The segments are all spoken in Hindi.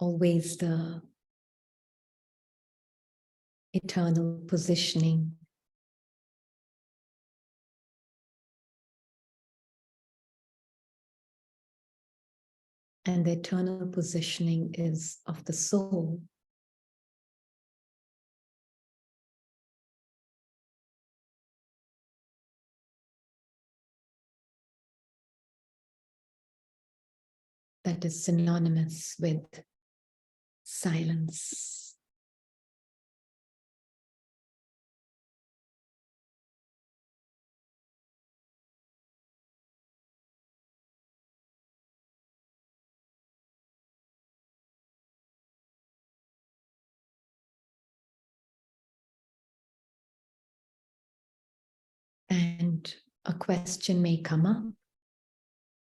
always the eternal positioning. And the eternal positioning is of the soul. That is synonymous with silence. And a question may come up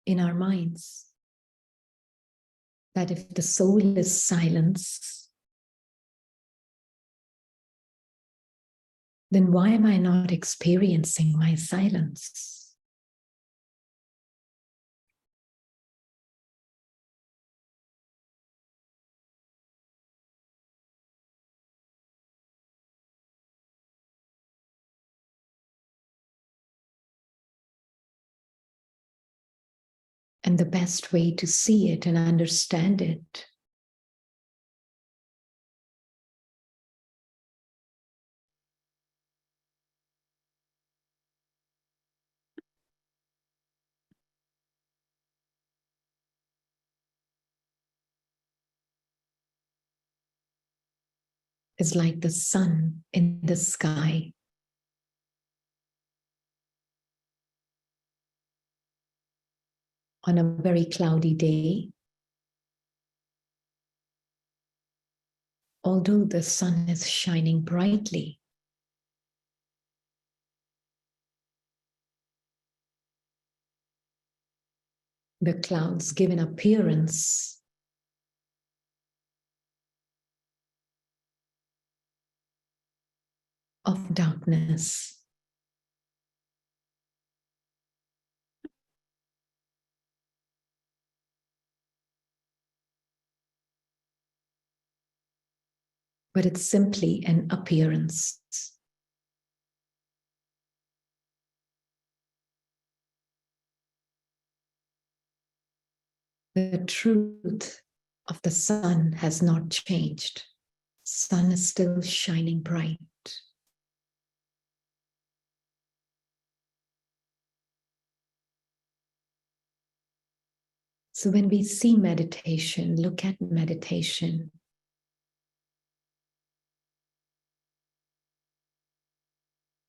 in our minds that if the soul is silence, then why am I not experiencing my silence? And the best way to see it and understand it is like the sun in the sky. On a very cloudy day, although the sun is shining brightly, the clouds give an appearance of darkness. But it's simply an appearance. The truth of the sun has not changed. Sun is still shining bright. So when we see meditation, look at meditation.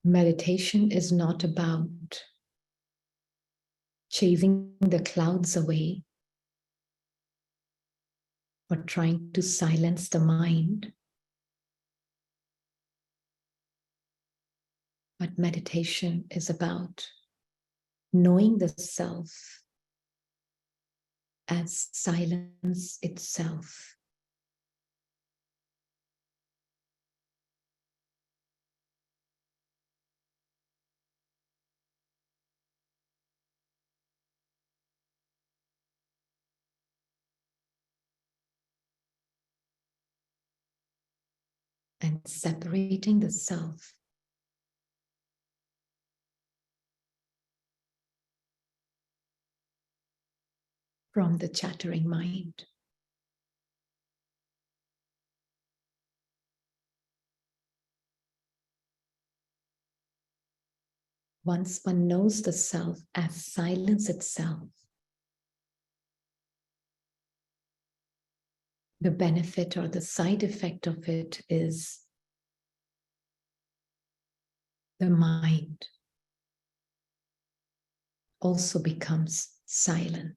Meditation is not about chasing the clouds away or trying to silence the mind. But meditation is about knowing the self as silence itself. And separating the self from the chattering mind. Once one knows the self as silence itself, the benefit or the side effect of it is the mind also becomes silent.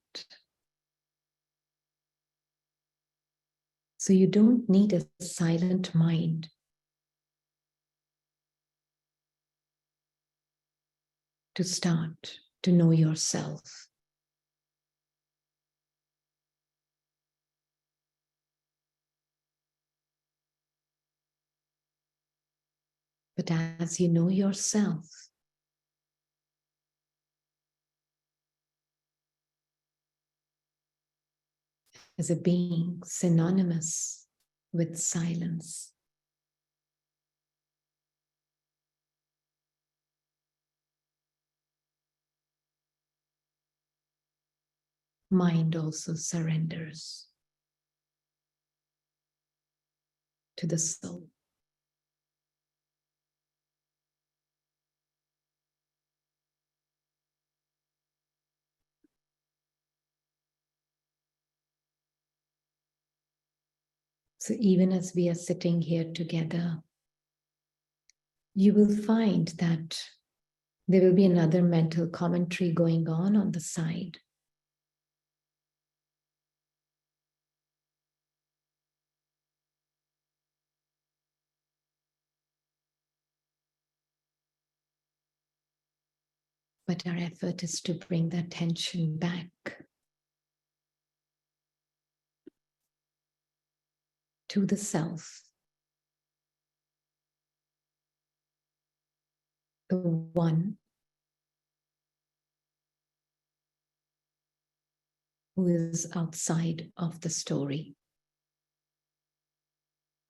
So you don't need a silent mind to start to know yourself. But as you know yourself, as a being synonymous with silence. Mind also surrenders to the soul. So even as we are sitting here together, you will find that there will be another mental commentary going on the side. But our effort is to bring the attention back to the self, the one who is outside of the story,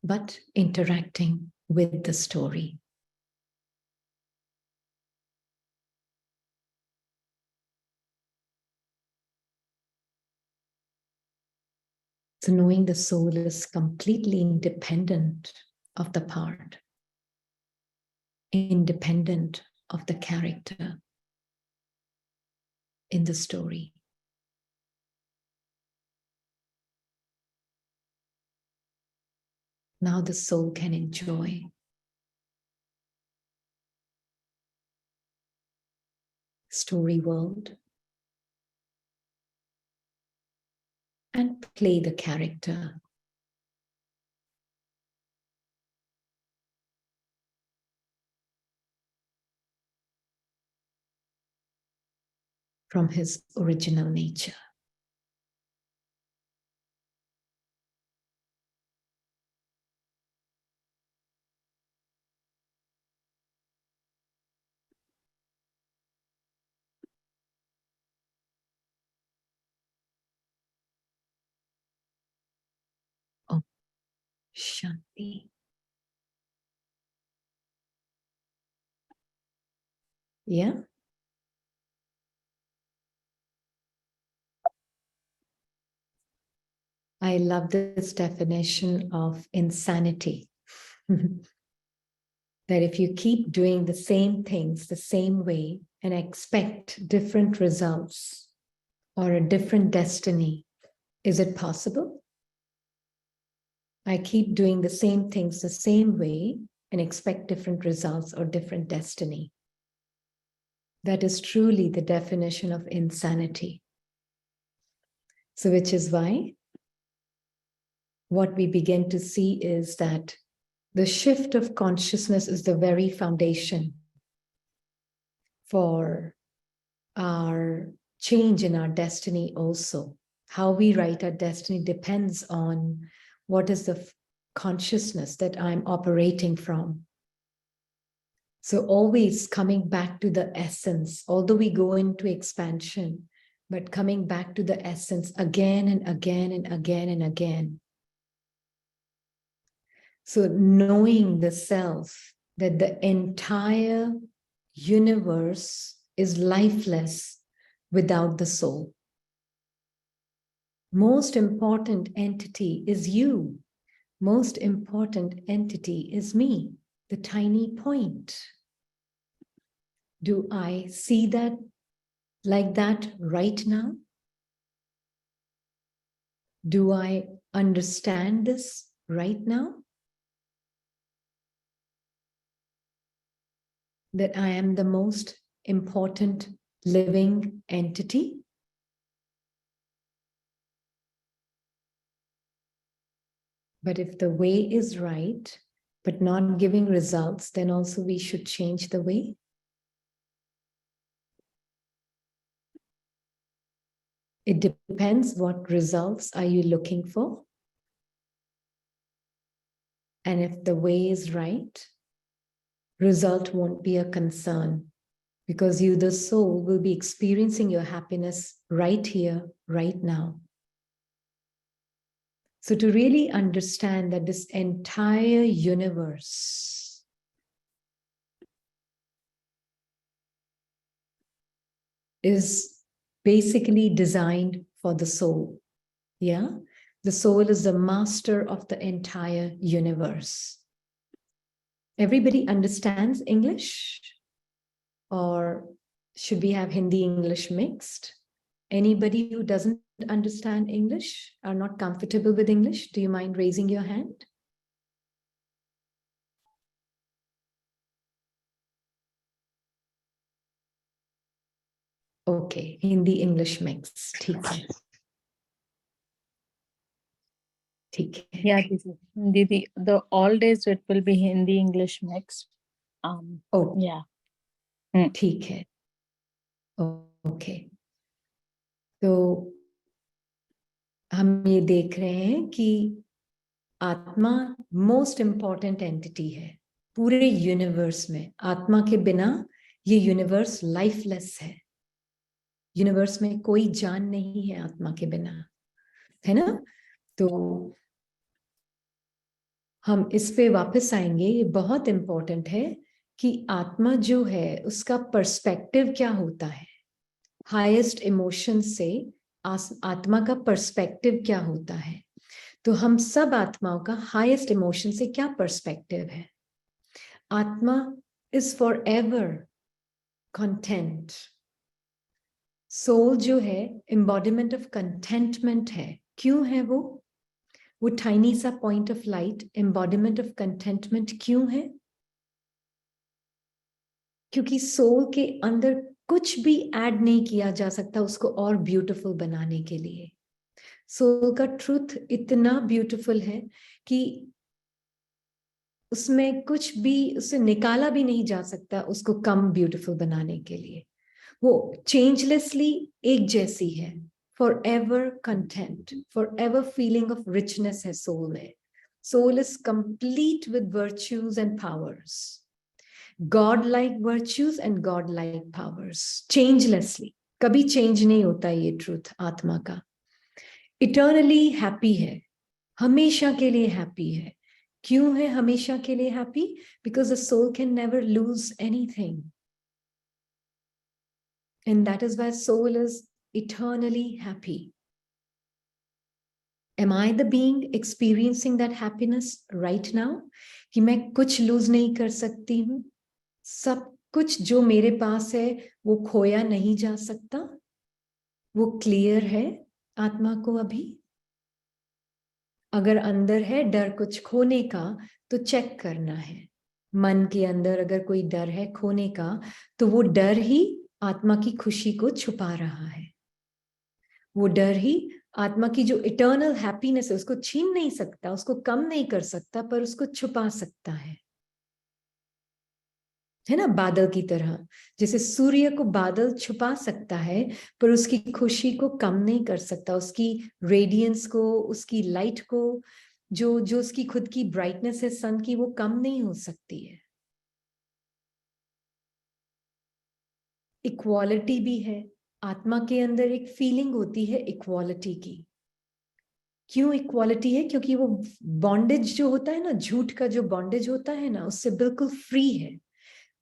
but interacting with the story. So knowing the soul is completely independent of the part, independent of the character in the story. Now the soul can enjoy story world and play the character. From his original nature. Om Shanti. Yeah. I love this definition of insanity. That if you keep doing the same things the same way and expect different results or a different destiny, is it possible? I keep doing the same things the same way and expect different results or different destiny. That is truly the definition of insanity. So, which is why what we begin to see is that the shift of consciousness is the very foundation for our change in our destiny also. How we write our destiny depends on what is the consciousness that I'm operating from. So always coming back to the essence, although we go into expansion, but coming back to the essence again and again and again and again. So knowing the self, that the entire universe is lifeless without the soul. Most important entity is you. Most important entity is me, the tiny point. Do I see that like that right now? Do I understand this right now? That I am the most important living entity? But if the way is right, but not giving results, then also we should change the way. It depends what results are you looking for. And if the way is right, result won't be a concern because you, the soul, will be experiencing your happiness right here, right now. So to really understand that this entire universe is basically designed for the soul. Yeah, the soul is the master of the entire universe. Everybody understands English? Or should we have Hindi English mixed? Anybody who doesn't understand English, are not comfortable with English, do you mind raising your hand? Okay, Hindi English mix, ठीक है, ठीक है. Yeah, Didi, the all days it will be Hindi English mix. Oh, yeah. ठीक है. ओके, तो हम ये देख रहे हैं कि आत्मा मोस्ट इम्पॉर्टेंट एंटिटी है पूरे यूनिवर्स में. आत्मा के बिना ये यूनिवर्स लाइफलेस है. यूनिवर्स में कोई जान नहीं है आत्मा के बिना, है ना? तो हम इस पे वापस आएंगे. ये बहुत इंपॉर्टेंट है कि आत्मा जो है उसका पर्सपेक्टिव क्या होता है. हाईएस्ट इमोशन से आत्मा का पर्सपेक्टिव क्या होता है. तो हम सब आत्माओं का हाईएस्ट इमोशन से क्या पर्सपेक्टिव है. आत्मा is for ever content. Soul जो है एम्बॉडीमेंट ऑफ कंटेंटमेंट है. क्यों है वो टाइनी सा point of light embodiment of contentment क्यों है? क्योंकि सोल के अंदर कुछ भी ऐड नहीं किया जा सकता उसको और ब्यूटीफुल बनाने के लिए. सोल का ट्रूथ इतना ब्यूटीफुल है कि उसमें कुछ भी उससे निकाला भी नहीं जा सकता उसको कम ब्यूटीफुल बनाने के लिए. वो चेंजलेसली एक जैसी है. For ever content, for ever feeling of richness है सोल में. Soul is complete with virtues and powers. God like virtues and God like powers. Changelessly, कभी चेंज नहीं होता ये ट्रूथ आत्मा का. इटर्नली हैप्पी है, हमेशा के लिए हैप्पी है. क्यों है हमेशा के लिए happy? Because the soul can never lose anything. And that is why soul is eternally happy. Am I the being experiencing that happiness right now? कि मैं कुछ लूज नहीं कर सकती हूँ. सब कुछ जो मेरे पास है वो खोया नहीं जा सकता. वो क्लियर है आत्मा को अभी. अगर अंदर है डर कुछ खोने का तो चेक करना है. मन के अंदर अगर कोई डर है खोने का तो वो डर ही आत्मा की खुशी को छुपा रहा है. वो डर ही आत्मा की जो इटर्नल हैप्पीनेस है उसको छीन नहीं सकता, उसको कम नहीं कर सकता, पर उसको छुपा सकता है ना. बादल की तरह, जैसे सूर्य को बादल छुपा सकता है पर उसकी खुशी को कम नहीं कर सकता. उसकी रेडियंस को, उसकी लाइट को, जो उसकी खुद की ब्राइटनेस है सन की, वो कम नहीं हो सकती है. इक्वालिटी भी है आत्मा के अंदर. एक फीलिंग होती है इक्वालिटी की. क्यों इक्वालिटी है? क्योंकि वो बॉन्डेज जो होता है ना, झूठ का जो बॉन्डेज होता है ना, उससे बिल्कुल फ्री है.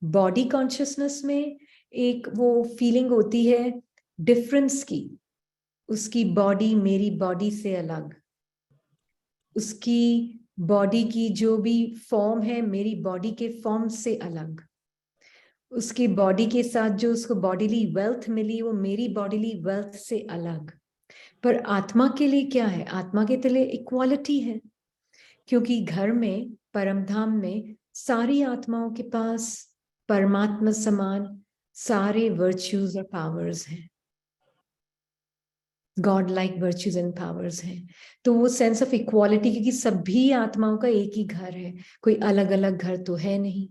बॉडी कॉन्शियसनेस में एक वो फीलिंग होती है डिफरेंस की. उसकी बॉडी मेरी बॉडी से अलग, उसकी बॉडी की जो भी फॉर्म है मेरी बॉडी के फॉर्म से अलग, उसकी बॉडी के साथ जो उसको बॉडीली वेल्थ मिली वो मेरी बॉडीली वेल्थ से अलग. पर आत्मा के लिए क्या है? आत्मा के लिए इक्वालिटी है. क्योंकि घर में, परम धाम में सारी आत्माओं के पास परमात्मा समान सारे वर्च्यूज और पावर्स हैं. God like virtues and powers हैं. तो वो सेंस ऑफ इक्वालिटी, क्योंकि सभी आत्माओं का एक ही घर है, कोई अलग अलग घर तो है नहीं.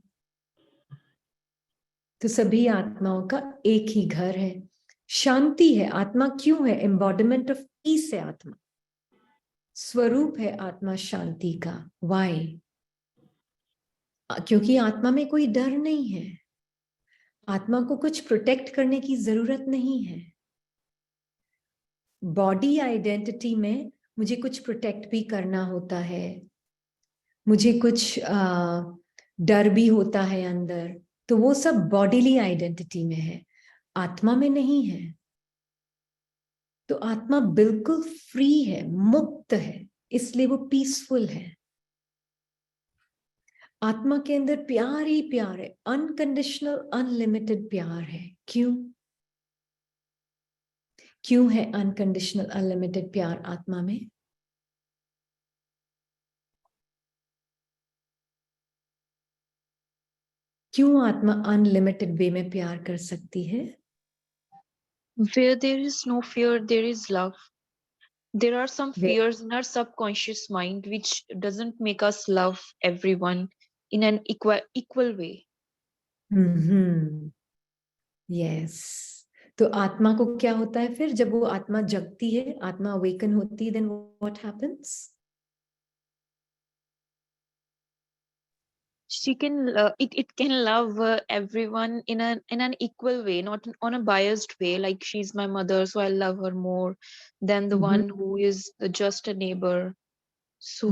तो सभी आत्माओं का एक ही घर है. शांति है. आत्मा क्यों है? एम्बॉडीमेंट ऑफ पीस है आत्मा. स्वरूप है आत्मा शांति का. वाई? क्योंकि आत्मा में कोई डर नहीं है. आत्मा को कुछ प्रोटेक्ट करने की जरूरत नहीं है. बॉडी आइडेंटिटी में मुझे कुछ प्रोटेक्ट भी करना होता है, मुझे कुछ डर भी होता है अंदर, तो वो सब बॉडीली आइडेंटिटी में है, आत्मा में नहीं है। तो आत्मा बिल्कुल फ्री है, मुक्त है, इसलिए वो पीसफुल है। आत्मा के अंदर प्यार ही प्यार है, अनकंडीशनल अनलिमिटेड प्यार है। क्यों? क्यों है अनकंडीशनल अनलिमिटेड प्यार आत्मा में? क्यों आत्मा अनलिमिटेड वे में प्यार कर सकती है? Where there is no fear, there is love. There are some Where- fears in our subconscious mind which doesn't make us love everyone in an equal way. Yes. तो आत्मा को क्या होता है फिर जब वो आत्मा जगती है, आत्मा अवेकन होती है, then what happens? She can it can love everyone in an equal way, not on a biased way, like she's my mother so I love her more than the one who is just a neighbor. So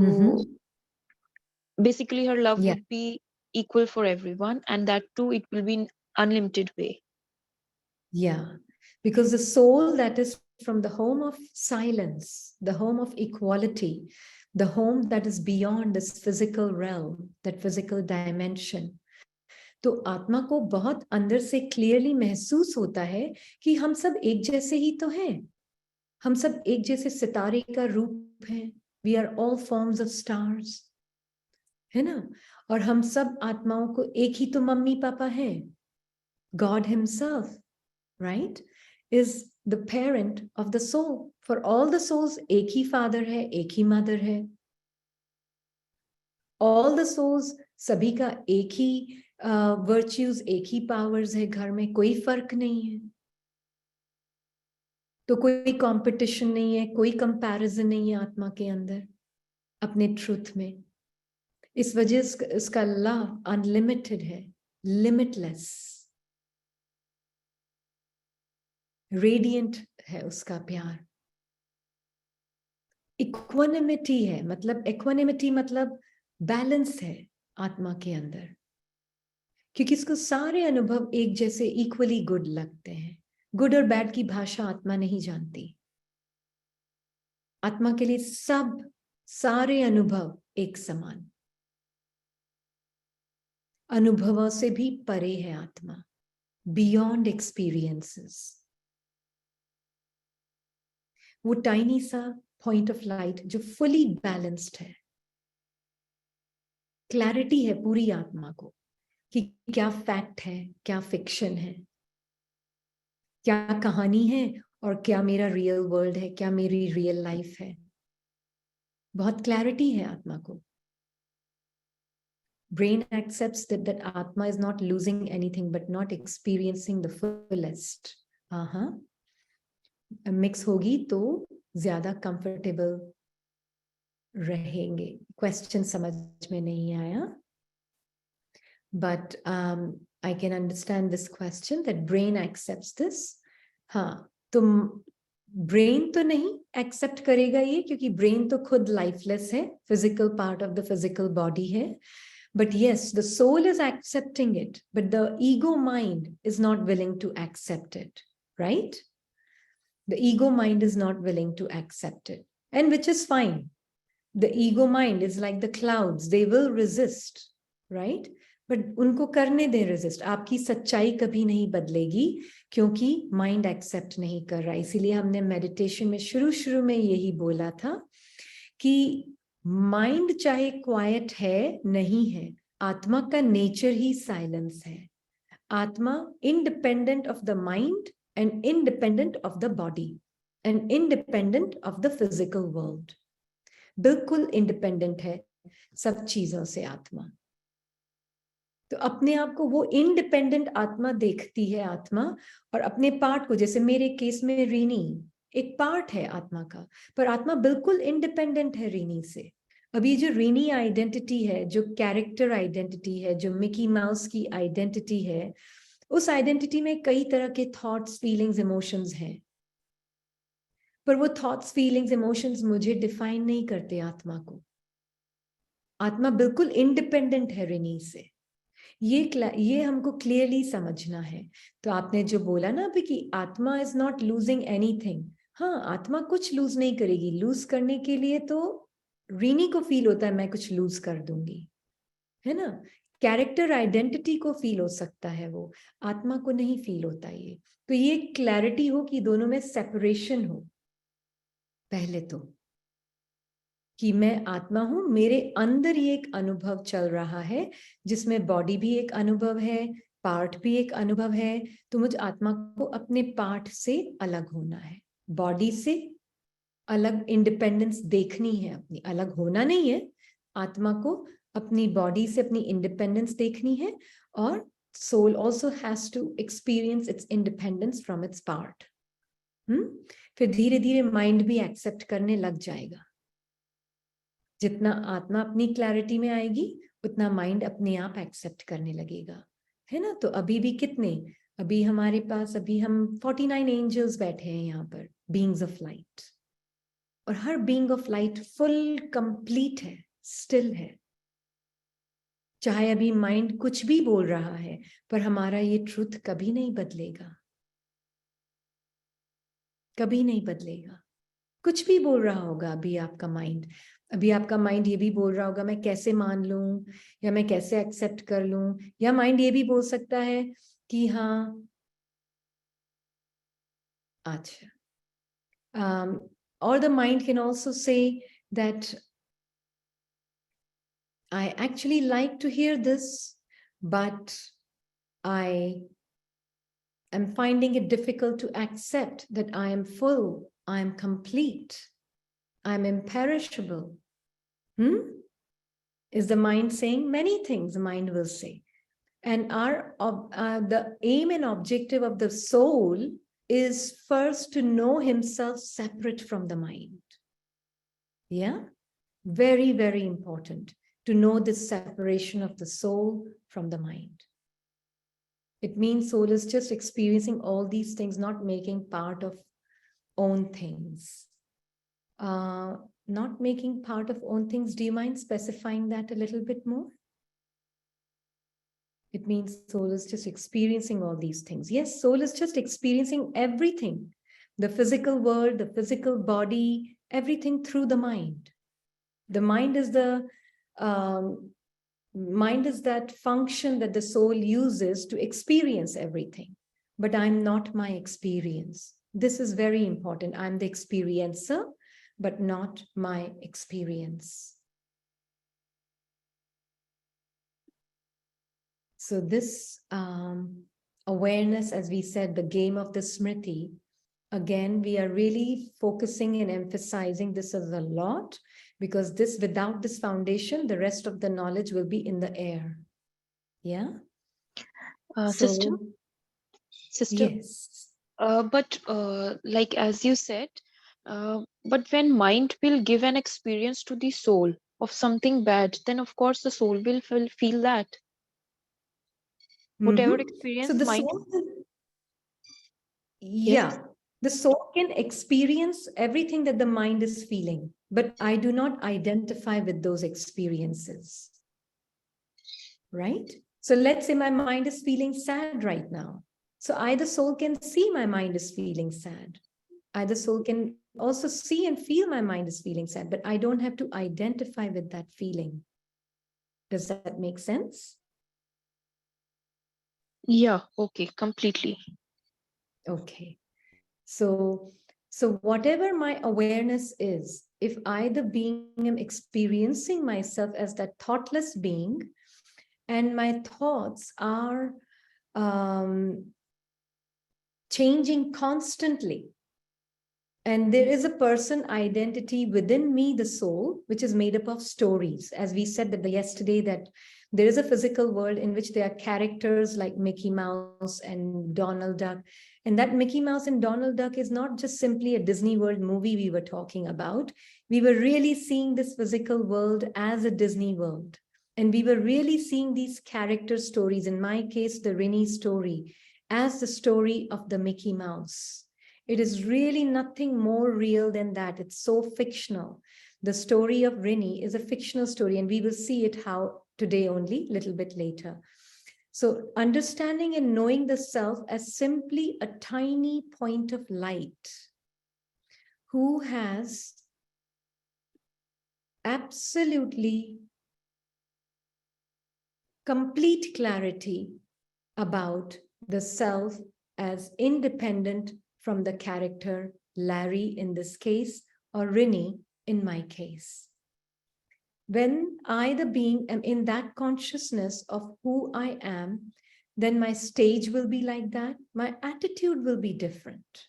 basically her love या would be equal for everyone, and that too it will be in unlimited way. because the soul that is from the home of silence, the home of equality, the home that is beyond this physical realm, that physical dimension, तो आत्मा को बहुत अंदर से क्लियरली महसूस होता है कि हम सब एक जैसे ही तो हैं, हम सब एक जैसे सितारे का रूप है, we are all forms of stars, है ना? और हम सब आत्माओं को एक ही तो मम्मी पापा हैं, God himself, right, is the parent of the soul. For all the souls एक ही फादर है, एक ही मदर है, ऑल द सोल्स, सभी का एक ही वर्च्यूज, एक ही पावर्स है घर में, कोई फर्क नहीं है। तो कोई कंपटीशन नहीं है, कोई कंपैरिजन नहीं है आत्मा के अंदर अपने ट्रुथ में। इस वजह से इसका लव अनलिमिटेड है, लिमिटलेस, रेडियंट है उसका प्यार। इक्वानिमिटी है, मतलब इक्वानिमिटी मतलब बैलेंस है आत्मा के अंदर, क्योंकि इसको सारे अनुभव एक जैसे इक्वली गुड लगते हैं। गुड और बैड की भाषा आत्मा नहीं जानती। आत्मा के लिए सब सारे अनुभव एक समान, अनुभवों से भी परे है आत्मा, बियॉन्ड एक्सपीरियंसेस। वो टाइनी सा पॉइंट ऑफ लाइट जो फुली बैलेंस्ड है, क्लैरिटी है पूरी आत्मा को कि क्या फैक्ट है, क्या फिक्शन है, क्या कहानी है और क्या मेरा रियल वर्ल्ड है, क्या मेरी रियल लाइफ है। बहुत क्लैरिटी है आत्मा को। Brain accepts that Atma is not losing anything but not experiencing the fullest. Mix होगी तो ज्यादा कंफर्टेबल रहेंगे। क्वेश्चन समझ में नहीं आया, but I can understand this question that brain accepts this. हाँ, तो ब्रेन तो नहीं एक्सेप्ट करेगा ये, क्योंकि ब्रेन तो खुद लाइफलेस है, physical part of the physical body है। But yes, the soul is accepting it, but the ego mind is not willing to accept it, right? The ego mind is not willing to accept it, and which is fine. The ego mind is like the clouds, they will resist, right? But उनको करने दें resist। आपकी सच्चाई कभी नहीं बदलेगी क्योंकि mind accept नहीं कर रहा। इसीलिए हमने meditation में शुरू में यही बोला था कि माइंड चाहे क्वाइट है नहीं है, आत्मा का नेचर ही साइलेंस है। आत्मा independent of the mind and independent of the body and independent of the physical world, बिल्कुल इंडिपेंडेंट है सब चीजों से आत्मा। तो अपने आप को वो इंडिपेंडेंट आत्मा देखती है आत्मा, और अपने पार्ट को, जैसे मेरे केस में रीनी एक पार्ट है आत्मा का, पर आत्मा बिल्कुल इंडिपेंडेंट है रीनी से। अभी जो रीनी आइडेंटिटी है, जो कैरेक्टर आइडेंटिटी है, जो मिकी माउस की आइडेंटिटी है, उस आइडेंटिटी में कई तरह के थॉट्स, फीलिंग्स, इमोशंस हैं। पर वो थॉट्स, फीलिंग्स, इमोशंस मुझे डिफाइन नहीं करते आत्मा को। आत्मा बिल्कुल इंडिपेंडेंट है रिनी से। ये हमको क्लियरली समझना है। तो आपने जो बोला ना अभी कि आत्मा इज नॉट लूजिंग एनीथिंग, हाँ, आत्मा कुछ लूज नहीं करेगी। लूज करने के लिए तो रीनी को फील होता है मैं कुछ लूज कर दूंगी, है ना। कैरेक्टर आइडेंटिटी को फील हो सकता है, वो आत्मा को नहीं फील होता ये। तो ये क्लैरिटी हो कि दोनों में सेपरेशन हो पहले तो, कि मैं आत्मा हूं, मेरे अंदर ये एक अनुभव चल रहा है जिसमें बॉडी भी एक अनुभव है, पार्ट भी एक अनुभव है। तो मुझ आत्मा को अपने पार्ट से अलग होना है, बॉडी से अलग इंडिपेंडेंस देखनी है अपनी, अलग होना नहीं है। आत्मा को अपनी बॉडी से अपनी इंडिपेंडेंस देखनी है, और soul also has to experience its independence from its part. फिर धीरे धीरे माइंड भी एक्सेप्ट करने लग जाएगा। जितना आत्मा अपनी क्लैरिटी में आएगी उतना माइंड अपने आप एक्सेप्ट करने लगेगा, है ना। तो अभी भी कितने, अभी हमारे पास, अभी हम 49 एंजल्स बैठे हैं यहाँ पर, बीइंग्स ऑफ लाइट, और हर being of light full complete है, स्टिल है। चाहे अभी माइंड कुछ भी बोल रहा है, पर हमारा ये ट्रुथ कभी नहीं बदलेगा, कभी नहीं बदलेगा। कुछ भी बोल रहा होगा अभी आपका माइंड, अभी आपका माइंड ये भी बोल रहा होगा मैं कैसे मान लूं, या मैं कैसे एक्सेप्ट कर लूं, या माइंड ये भी बोल सकता है कि हाँ अच्छा, or the mind can also say that I actually like to hear this, but I am finding it difficult to accept that I am full, I am complete, I'm imperishable. Is the mind saying? Many things the mind will say. And the aim and objective of the soul is first to know himself separate from the mind. Yeah, very, very important to know this separation of the soul from the mind. It means soul is just experiencing all these things, not making part of own things. Not making part of own things. Do you mind specifying that a little bit more? It means soul is just experiencing all these things. Yes, soul is just experiencing everything. The physical world, the physical body, everything through the mind. The mind is mind is that function that the soul uses to experience everything. But I'm not my experience. This is very important. I'm the experiencer, but not my experience. So this awareness, as we said, the game of the Smriti, again, we are really focusing and emphasizing this as a lot, because this, without this foundation, the rest of the knowledge will be in the air. Yeah. Sister, yes. But like as you said, but when mind will give an experience to the soul of something bad, then of course the soul will feel that. Whatever experience So the mind. soul, yeah, the soul can experience everything that the mind is feeling, but I do not identify with those experiences. Right? So let's say my mind is feeling sad right now. So either soul can see my mind is feeling sad. Either soul can also see and feel my mind is feeling sad, but I don't have to identify with that feeling. Does that make sense? Yeah, okay, completely. Okay. So whatever my awareness is, if I, the being, am experiencing myself as that thoughtless being, and my thoughts are changing constantly, and there is a person identity within me, the soul, which is made up of stories. As we said that yesterday, that there is a physical world in which there are characters like Mickey Mouse and Donald Duck. And that Mickey Mouse and Donald Duck is not just simply a Disney World movie we were talking about. We were really seeing this physical world as a Disney world. And we were really seeing these character stories, in my case, the Rinny story, as the story of the Mickey Mouse. It is really nothing more real than that. It's so fictional. The story of Rini is a fictional story, and we will see it how today only, little bit later. So understanding and knowing the self as simply a tiny point of light who has absolutely complete clarity about the self as independent from the character Larry in this case, or Rini in my case. When I, the being, am in that consciousness of who I am, then my stage will be like that. My attitude will be different.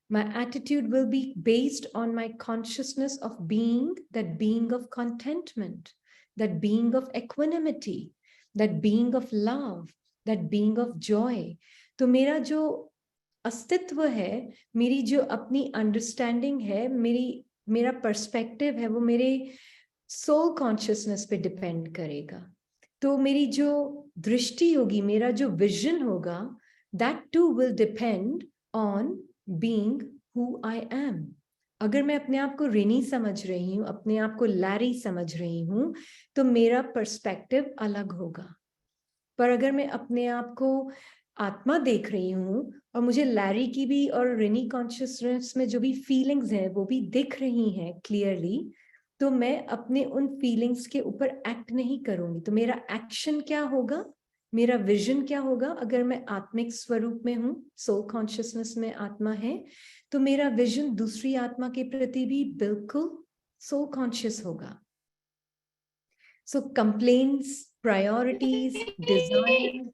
My attitude will be based on my consciousness of being, that being of contentment, that being of equanimity, that being of love, that being of joy. तो मेरा जो अस्तित्व है, मेरी जो अपनी अंडरस्टैंडिंग है, मेरा पर्सपेक्टिव है, वो मेरे सोल कॉन्शियसनेस पे डिपेंड करेगा. तो मेरी जो दृष्टि होगी, मेरा जो विजन होगा, that too will depend on being who I am. अगर मैं अपने आप को रिनी समझ रही हूँ, अपने आप को लैरी समझ रही हूँ, तो मेरा पर्सपेक्टिव अलग होगा. पर अगर मैं अपने आप को आत्मा देख रही हूँ और मुझे लैरी की भी और रिनी कॉन्शियसनेस में जो भी फीलिंग्स हैं वो भी दिख रही हैं क्लियरली, तो मैं अपने उन फीलिंग्स के ऊपर एक्ट नहीं करूंगी. तो मेरा एक्शन क्या होगा, मेरा विजन क्या होगा? अगर मैं आत्मिक स्वरूप में हूँ, सोल कॉन्शियसनेस में आत्मा है, तो मेरा विजन दूसरी आत्मा के प्रति भी बिल्कुल सोल कॉन्शियस होगा. So complaints, priorities, desire,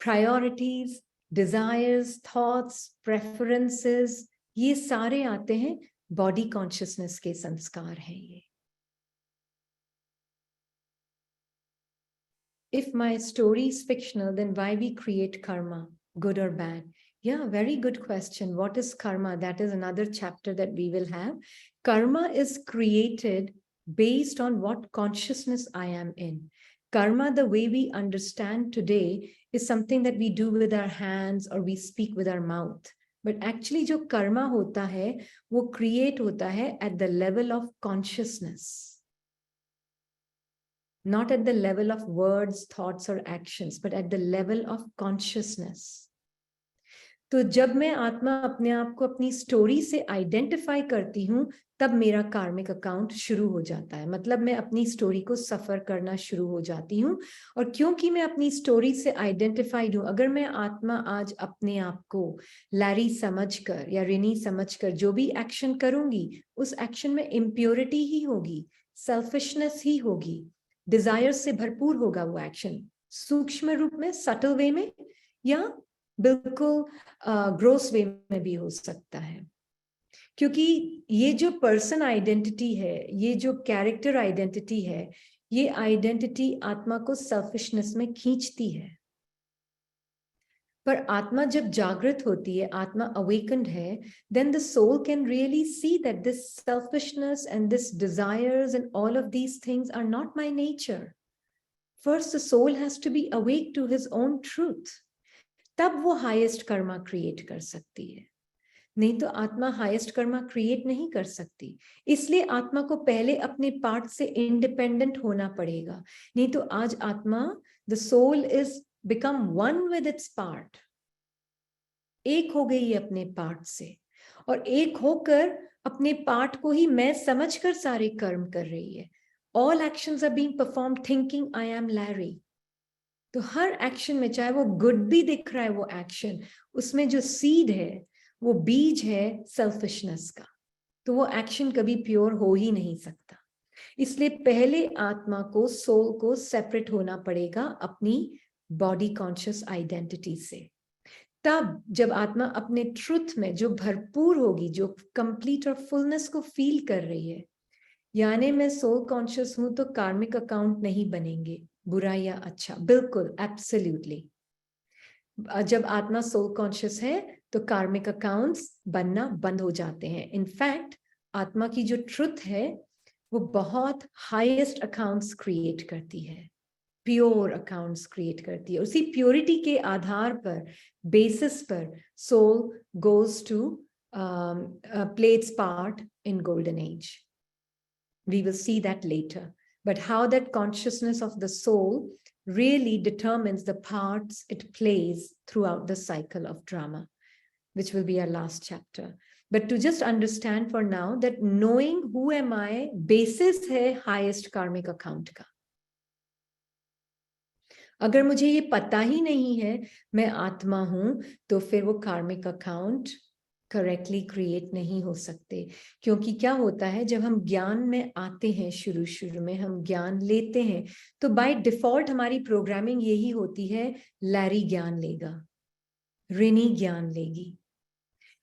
priorities, desires, thoughts, preferences, ये सारे आते हैं बॉडी कॉन्शियसनेस के संस्कार हैं ये. If my story is fictional, then why we create karma, good or bad? Yeah, very good question. What is karma? That is another chapter that we will have. Karma is created based on what consciousness I am in. Karma, the way we understand today, is something that we do with our hands or we speak with our mouth. But actually जो karma होता है, वो create होता है at the level of consciousness. Not at the level of words, thoughts or actions, but at the level of consciousness. तो जब मैं आत्मा अपने आप को अपनी स्टोरी से आइडेंटिफाई करती हूँ, तब मेरा कार्मिक अकाउंट शुरू हो जाता है. मतलब मैं अपनी स्टोरी को सफर करना शुरू हो जाती हूँ. और क्योंकि मैं अपनी स्टोरी से आइडेंटिफाइड हूँ, अगर मैं आत्मा आज अपने आप को लैरी समझकर या रिनी समझकर जो भी एक्शन करूंगी, उस एक्शन में इम्प्योरिटी ही होगी, सेल्फिशनेस ही होगी, डिजायर से भरपूर होगा वो एक्शन, सूक्ष्म रूप में, सटल वे में, या बिल्कुल ग्रोस वे में भी हो सकता है. क्योंकि ये जो पर्सन आइडेंटिटी है, ये जो कैरेक्टर आइडेंटिटी है, ये आइडेंटिटी आत्मा को सेल्फिशनेस में खींचती है. पर आत्मा जब जागृत होती है, आत्मा अवेकन्ड है, then the soul can really see that this selfishness and this desires and all of these things are not my nature. First, the soul has to be awake to his own truth. तब वो हाईएस्ट कर्मा क्रिएट कर सकती है. नहीं तो आत्मा हाईएस्ट कर्मा क्रिएट नहीं कर सकती. इसलिए आत्मा को पहले अपने पार्ट से इंडिपेंडेंट होना पड़ेगा. नहीं तो आज आत्मा, the soul is become one with its part, एक हो गई है अपने पार्ट से, और एक होकर अपने पार्ट को ही मैं समझकर सारे कर्म कर रही है. All actions are being performed thinking I am Larry. तो हर एक्शन में, चाहे वो गुड भी दिख रहा है वो एक्शन, उसमें जो सीड है, वो बीज है सेल्फिशनेस का, तो वो एक्शन कभी प्योर हो ही नहीं सकता. इसलिए पहले आत्मा को, सोल को सेपरेट होना पड़ेगा अपनी बॉडी कॉन्शियस आइडेंटिटी से. तब जब आत्मा अपने ट्रुथ में जो भरपूर होगी, जो कंप्लीट और फुलनेस को फील कर रही है, यानी मैं सोल कॉन्शियस हूं, तो कार्मिक अकाउंट नहीं बनेंगे, बुरा या अच्छा, बिल्कुल एब्सोल्युटली. जब आत्मा सोल कॉन्शियस है तो कार्मिक अकाउंट्स बनना बंद हो जाते हैं. इनफैक्ट आत्मा की जो ट्रुथ है वो बहुत हाईएस्ट अकाउंट्स क्रिएट करती है. प्योर अकाउंट्स क्रिएट करती है। उसी प्योरिटी के आधार पर, बेसिस पर soul goes to play its part in golden age. We will see that later. But how that consciousness of the soul really determines the parts it plays throughout the cycle of drama, which will be our last chapter. But to just understand for now that knowing who am I, basis है highest karmic account का. अगर मुझे ये पता ही नहीं है मैं आत्मा हूं, तो फिर वो कार्मिक अकाउंट करेक्टली क्रिएट नहीं हो सकते। क्योंकि क्या होता है, जब हम ज्ञान में आते हैं, शुरू शुरू में हम ज्ञान लेते हैं, तो बाय डिफॉल्ट हमारी प्रोग्रामिंग यही होती है, लैरी ज्ञान लेगा, ऋणी ज्ञान लेगी।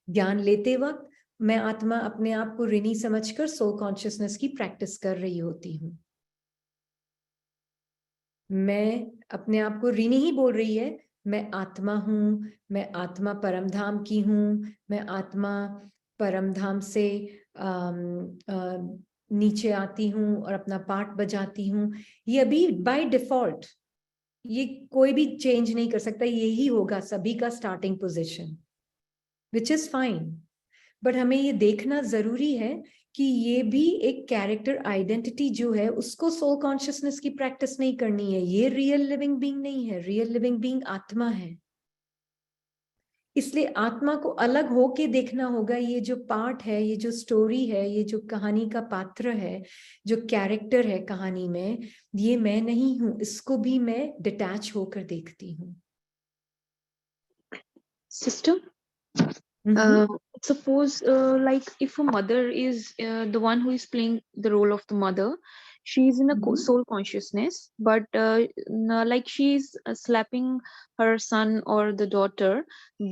ज्ञान लेते वक्त मैं आत्मा अपने आप को ऋणी समझकर सोल कॉन्शियसनेस की प्रैक्टिस कर रही होती हूँ। मैं अपने आप को ऋणी ही बोल रही है, मैं आत्मा हूं, मैं आत्मा परमधाम की हूं, मैं आत्मा परमधाम से नीचे आती हूं और अपना पार्ट बजाती हूं। ये अभी बाय डिफॉल्ट, ये कोई भी चेंज नहीं कर सकता, यही होगा सभी का starting position, which is fine. But हमें ये देखना जरूरी है कि ये भी एक कैरेक्टर आइडेंटिटी जो है, उसको सोल कॉन्शियसनेस की प्रैक्टिस नहीं करनी है। ये रियल लिविंग बीइंग नहीं है, रियल लिविंग बीइंग आत्मा है। इसलिए आत्मा को अलग होके देखना होगा। ये जो पार्ट है, ये जो स्टोरी है, ये जो कहानी का पात्र है, जो कैरेक्टर है कहानी में, ये मैं नहीं हूं, इसको भी मैं डिटैच होकर देखती हूँ। Sister, suppose like if a mother is the one who is playing the role of the mother, she's in a soul consciousness, but like she's slapping her son or the daughter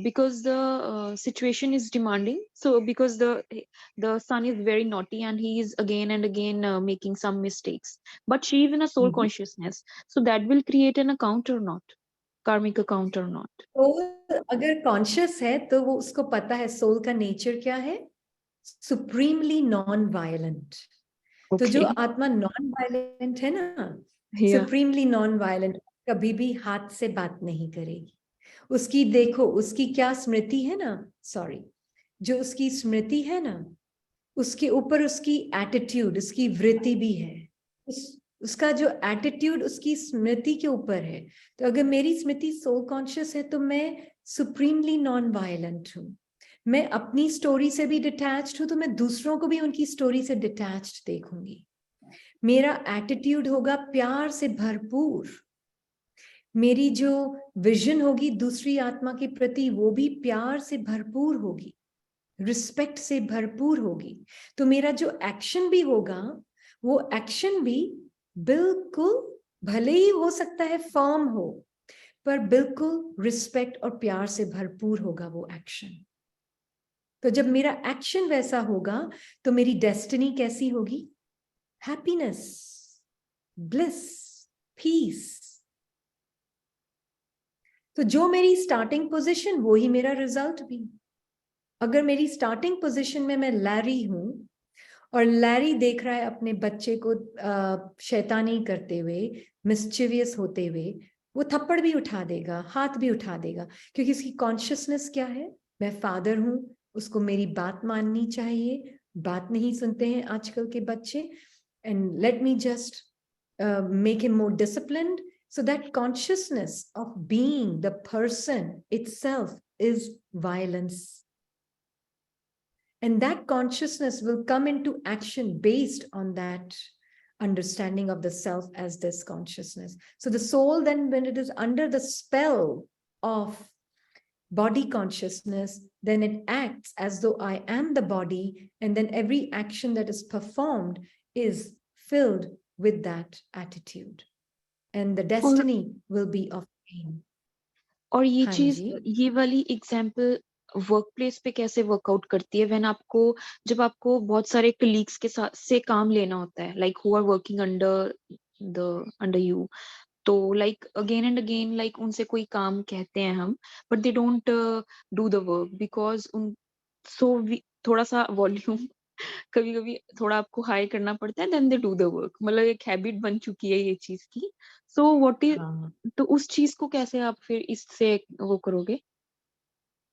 because the situation is demanding. So because the son is very naughty and he is again and again making some mistakes, but she is in a soul consciousness, so that will create an account or not, karmic account or not? तो अगर कॉन्शियस है तो वो, उसको पता है सोल का नेचर क्या है, सुप्रीमली नॉन वायलेंट। तो जो आत्मा नॉन वायलेंट है ना, सुप्रीमली नॉन वायलेंट, कभी भी हाथ से बात नहीं करेगी। उसकी देखो, उसकी क्या स्मृति है ना, सॉरी, जो उसकी स्मृति है ना, उसके ऊपर उसकी एटीट्यूड, उसकी वृत्ति भी है। उसका जो एटीट्यूड उसकी स्मृति के ऊपर है। तो अगर मेरी स्मृति सोल कॉन्शियस है तो मैं सुप्रीमली नॉन वायलेंट हूं। मैं अपनी स्टोरी से भी डिटैच्ड हूं, तो मैं दूसरों को भी उनकी स्टोरी से डिटैच्ड देखूंगी। मेरा एटीट्यूड होगा प्यार से भरपूर। मेरी जो विजन होगी दूसरी आत्मा के प्रति, वो भी प्यार से भरपूर होगी, रिस्पेक्ट से भरपूर होगी। तो मेरा जो एक्शन भी होगा, वो एक्शन भी बिल्कुल, भले ही हो सकता है फर्म हो, पर बिल्कुल रिस्पेक्ट और प्यार से भरपूर होगा वो एक्शन। तो जब मेरा एक्शन वैसा होगा तो मेरी डेस्टिनी कैसी होगी? Happiness, bliss, peace. तो जो मेरी स्टार्टिंग पोजीशन, वो ही मेरा रिजल्ट भी। अगर मेरी स्टार्टिंग पोजीशन में मैं लैरी हूं और लैरी देख रहा है अपने बच्चे को शैतानी करते हुए, मिस्चिवियस होते हुए, वो थप्पड़ भी उठा देगा, हाथ भी उठा देगा, क्योंकि उसकी कॉन्शियसनेस क्या है? मैं फादर हूं, उसको मेरी बात माननी चाहिए। बात नहीं सुनते हैं आजकल के बच्चे, and let me just make him more disciplined. So that consciousness of being the person itself is violence. And that consciousness will come into action based on that understanding of the self as this consciousness. So the soul then, when it is under the spell of body consciousness, then it acts as though I am the body, and then every action that is performed is filled with that attitude, and the destiny will be of pain. और ये हाँ चीज, जी। ये वाली एग्जाम्पल वर्क प्लेस पे कैसे वर्कआउट करती है? व्हेन आपको, जब आपको बहुत सारे कलीग्स के साथ से काम लेना होता है, like who are working under you, तो like again and again, like उनसे कोई काम कहते हैं हम, but they don't do the work because उन, सो थोड़ा सा वॉल्यूम कभी कभी थोड़ा आपको हाई करना पड़ता है, then they do the work, मतलब एक हैबिट बन चुकी है ये चीज की। सो व्हाट इज, हाँ तो उस चीज को कैसे आप फिर इससे वो करोगे?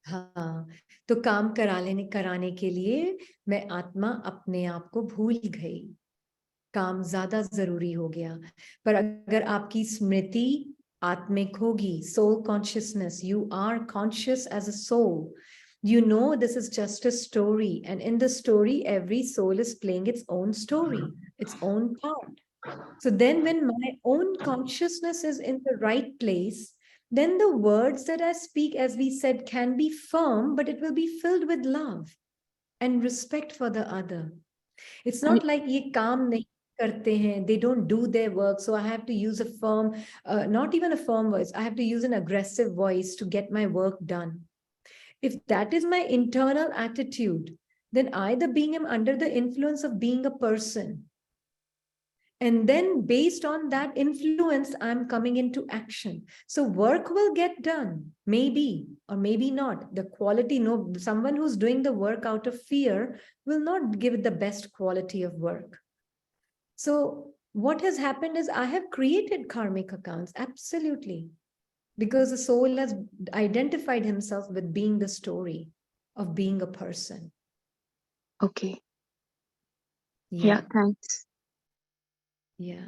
हाँ, तो काम कराने के लिए मैं आत्मा अपने आप को भूल गई, काम ज्यादा जरूरी हो गया। पर अगर आपकी स्मृति आत्मिक होगी, soul consciousness, you are conscious as a soul, you know this is just a story, and in the story every soul is playing its own story, its own part. So then when my own consciousness is in the right place, then the words that I speak, as we said, can be firm, but it will be filled with love and respect for the other. It's not like ye kaam nahi karte hain, they don't do their work, so I have to use a firm, not even a firm voice, I have to use an aggressive voice to get my work done. If that is my internal attitude, then I, the being, am under the influence of being a person. And then based on that influence, I'm coming into action. So work will get done, maybe, or maybe not. The quality, no, someone who's doing the work out of fear will not give it the best quality of work. So what has happened is I have created karmic accounts, absolutely, because the soul has identified himself with being the story of being a person. Okay. Yeah, Thanks. yeah.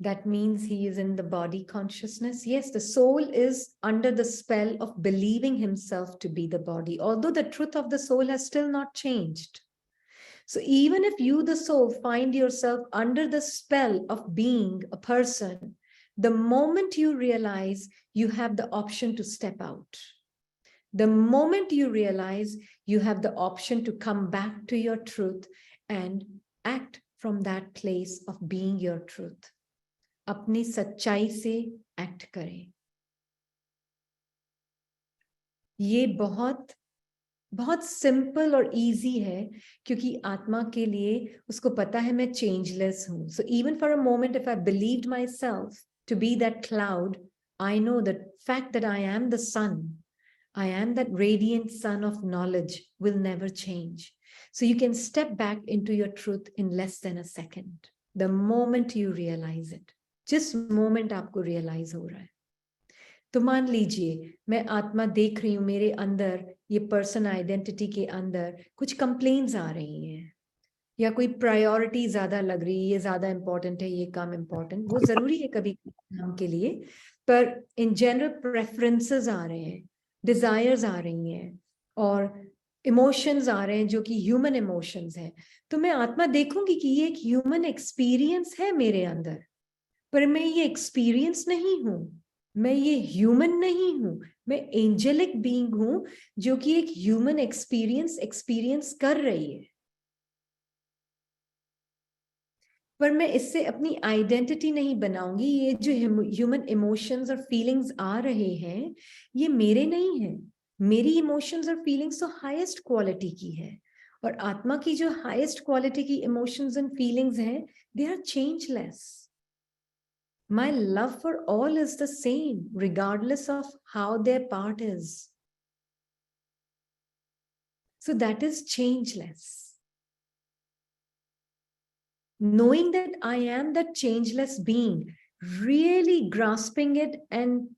That means he is in the body consciousness. Yes, the soul is under the spell of believing himself to be the body, although the truth of the soul has still not changed. So even if you, the soul, find yourself under the spell of being a person, the moment you realize, you have the option to step out. The moment you realize, you have the option to come back to your truth and act from that place of being your truth. अपनी सच्चाई से एक्ट करें। ये बहुत बहुत सिंपल और इजी है, क्योंकि आत्मा के लिए उसको पता है मैं चेंजलेस हूं। So even for a moment if I believed myself to be that cloud, I know the fact that I am the sun, I am that radiant sun of knowledge, will never change. So you can step back into your truth in less than a second. The moment you realize it, जिस moment आपको realize हो रहा है। तो मान लीजिए मैं आत्मा देख रही हूं, मेरे अंदर ये पर्सन आइडेंटिटी के अंदर कुछ कंप्लेन्स आ रही हैं, या कोई प्रायोरिटी ज्यादा लग रही है, ये ज्यादा इंपॉर्टेंट है, ये कम इंपॉर्टेंट। वो जरूरी है कभी काम के लिए, पर इन जनरल प्रेफरेंसेस आ रहे हैं, डिजायर्स आ रही हैं, और इमोशंस आ रहे हैं जो कि ह्यूमन इमोशंस हैं। तो मैं आत्मा देखूंगी कि ये एक ह्यूमन एक्सपीरियंस है मेरे अंदर, पर मैं ये एक्सपीरियंस नहीं हूं, मैं ये ह्यूमन नहीं हूं, मैं एंजेलिक बीइंग हूं जो कि एक ह्यूमन एक्सपीरियंस कर रही है। पर मैं इससे अपनी आइडेंटिटी नहीं बनाऊंगी। ये जो ह्यूमन इमोशंस और फीलिंग्स आ रहे हैं, ये मेरे नहीं हैं। मेरी इमोशंस और फीलिंग्स तो हाईएस्ट क्वालिटी की है, और आत्मा की जो हाईएस्ट क्वालिटी की इमोशंस एंड फीलिंग्स हैं, they are changeless. My love for all is the same, regardless of how their part is. So that is changeless. Knowing that I am that changeless being, really grasping it and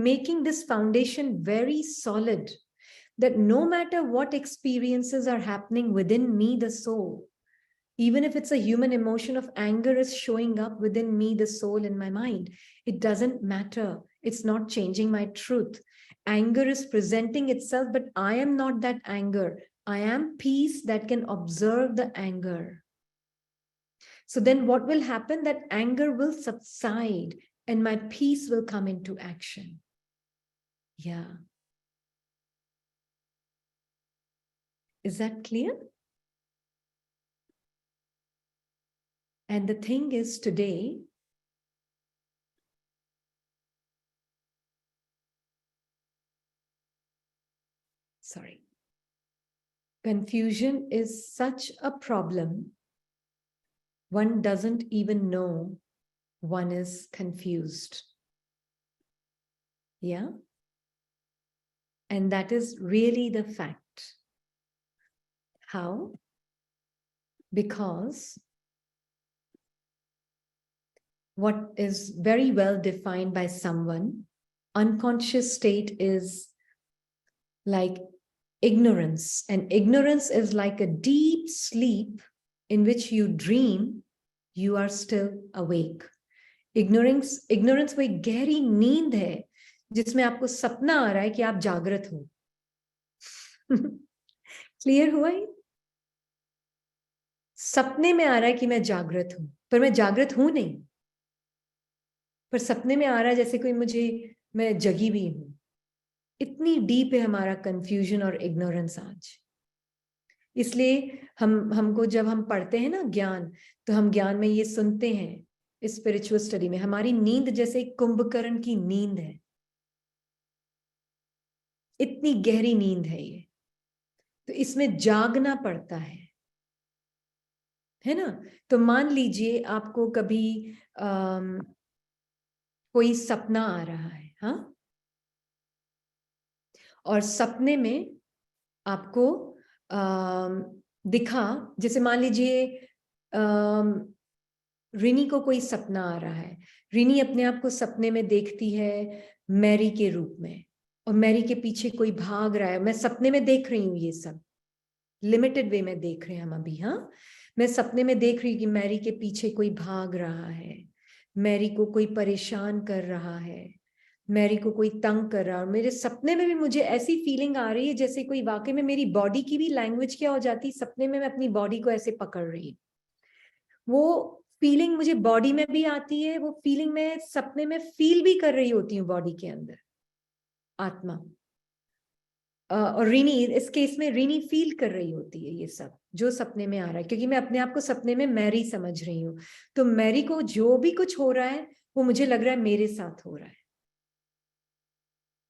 making this foundation very solid, that no matter what experiences are happening within me, the soul, even if it's a human emotion of anger is showing up within me, the soul in my mind, it doesn't matter. It's not changing my truth. Anger is presenting itself, but I am not that anger. I am peace that can observe the anger. So then what will happen? That anger will subside and my peace will come into action. Yeah. Is that clear? And the thing is, today, sorry, confusion is such a problem. One doesn't even know one is confused. Yeah. And that is really the fact. How? because what is very well defined by someone, unconscious state is like ignorance, and ignorance is like a deep sleep in which you dream you are still awake. ignorance वो एक गहरी नींद है जिसमें आपको सपना आ रहा है कि आप जागृत हो. क्लियर हुआ ये? सपने में आ रहा है कि मैं जागृत हूं, पर मैं जागृत हूं नहीं, पर सपने में आ रहा है जैसे कोई मैं जगी हुई हूं. इतनी डीप है हमारा कंफ्यूजन और इग्नोरेंस आज. इसलिए हमको जब हम पढ़ते हैं ना ज्ञान, तो हम ज्ञान में ये सुनते हैं, इस स्पिरिचुअल स्टडी में हमारी नींद जैसे कुंभकर्ण की नींद है. इतनी गहरी नींद है ये, तो इसमें जागना पड़ता है ना. तो मान लीजिए आपको कभी कोई सपना आ रहा है, हाँ, और सपने में आपको दिखा, जैसे मान लीजिए रिनी को कोई सपना आ रहा है. रिनी अपने आप को सपने में देखती है मैरी के रूप में, और मैरी के पीछे कोई भाग रहा है. मैं सपने में देख रही हूँ, ये सब लिमिटेड वे में देख रहे हैं हम अभी. हाँ, मैं सपने में देख रही हूँ कि मैरी के पीछे कोई भाग रहा है, मैरी को कोई परेशान कर रहा है, मैरी को कोई तंग कर रहा है. और मेरे सपने में भी मुझे ऐसी फीलिंग आ रही है जैसे कोई वाकई में, मेरी बॉडी की भी लैंग्वेज क्या हो जाती, सपने में मैं अपनी बॉडी को ऐसे पकड़ रही हूँ. वो फीलिंग मुझे बॉडी में भी आती है, वो फीलिंग मैं सपने में फील भी कर रही होती हूँ बॉडी के अंदर, आत्मा. और रीनी, इस केस में रीनी फील कर रही होती है ये सब जो सपने में आ रहा है, क्योंकि मैं अपने आप को सपने में मैरी समझ रही हूँ. तो मैरी को जो भी कुछ हो रहा है वो मुझे लग रहा है मेरे साथ हो रहा है.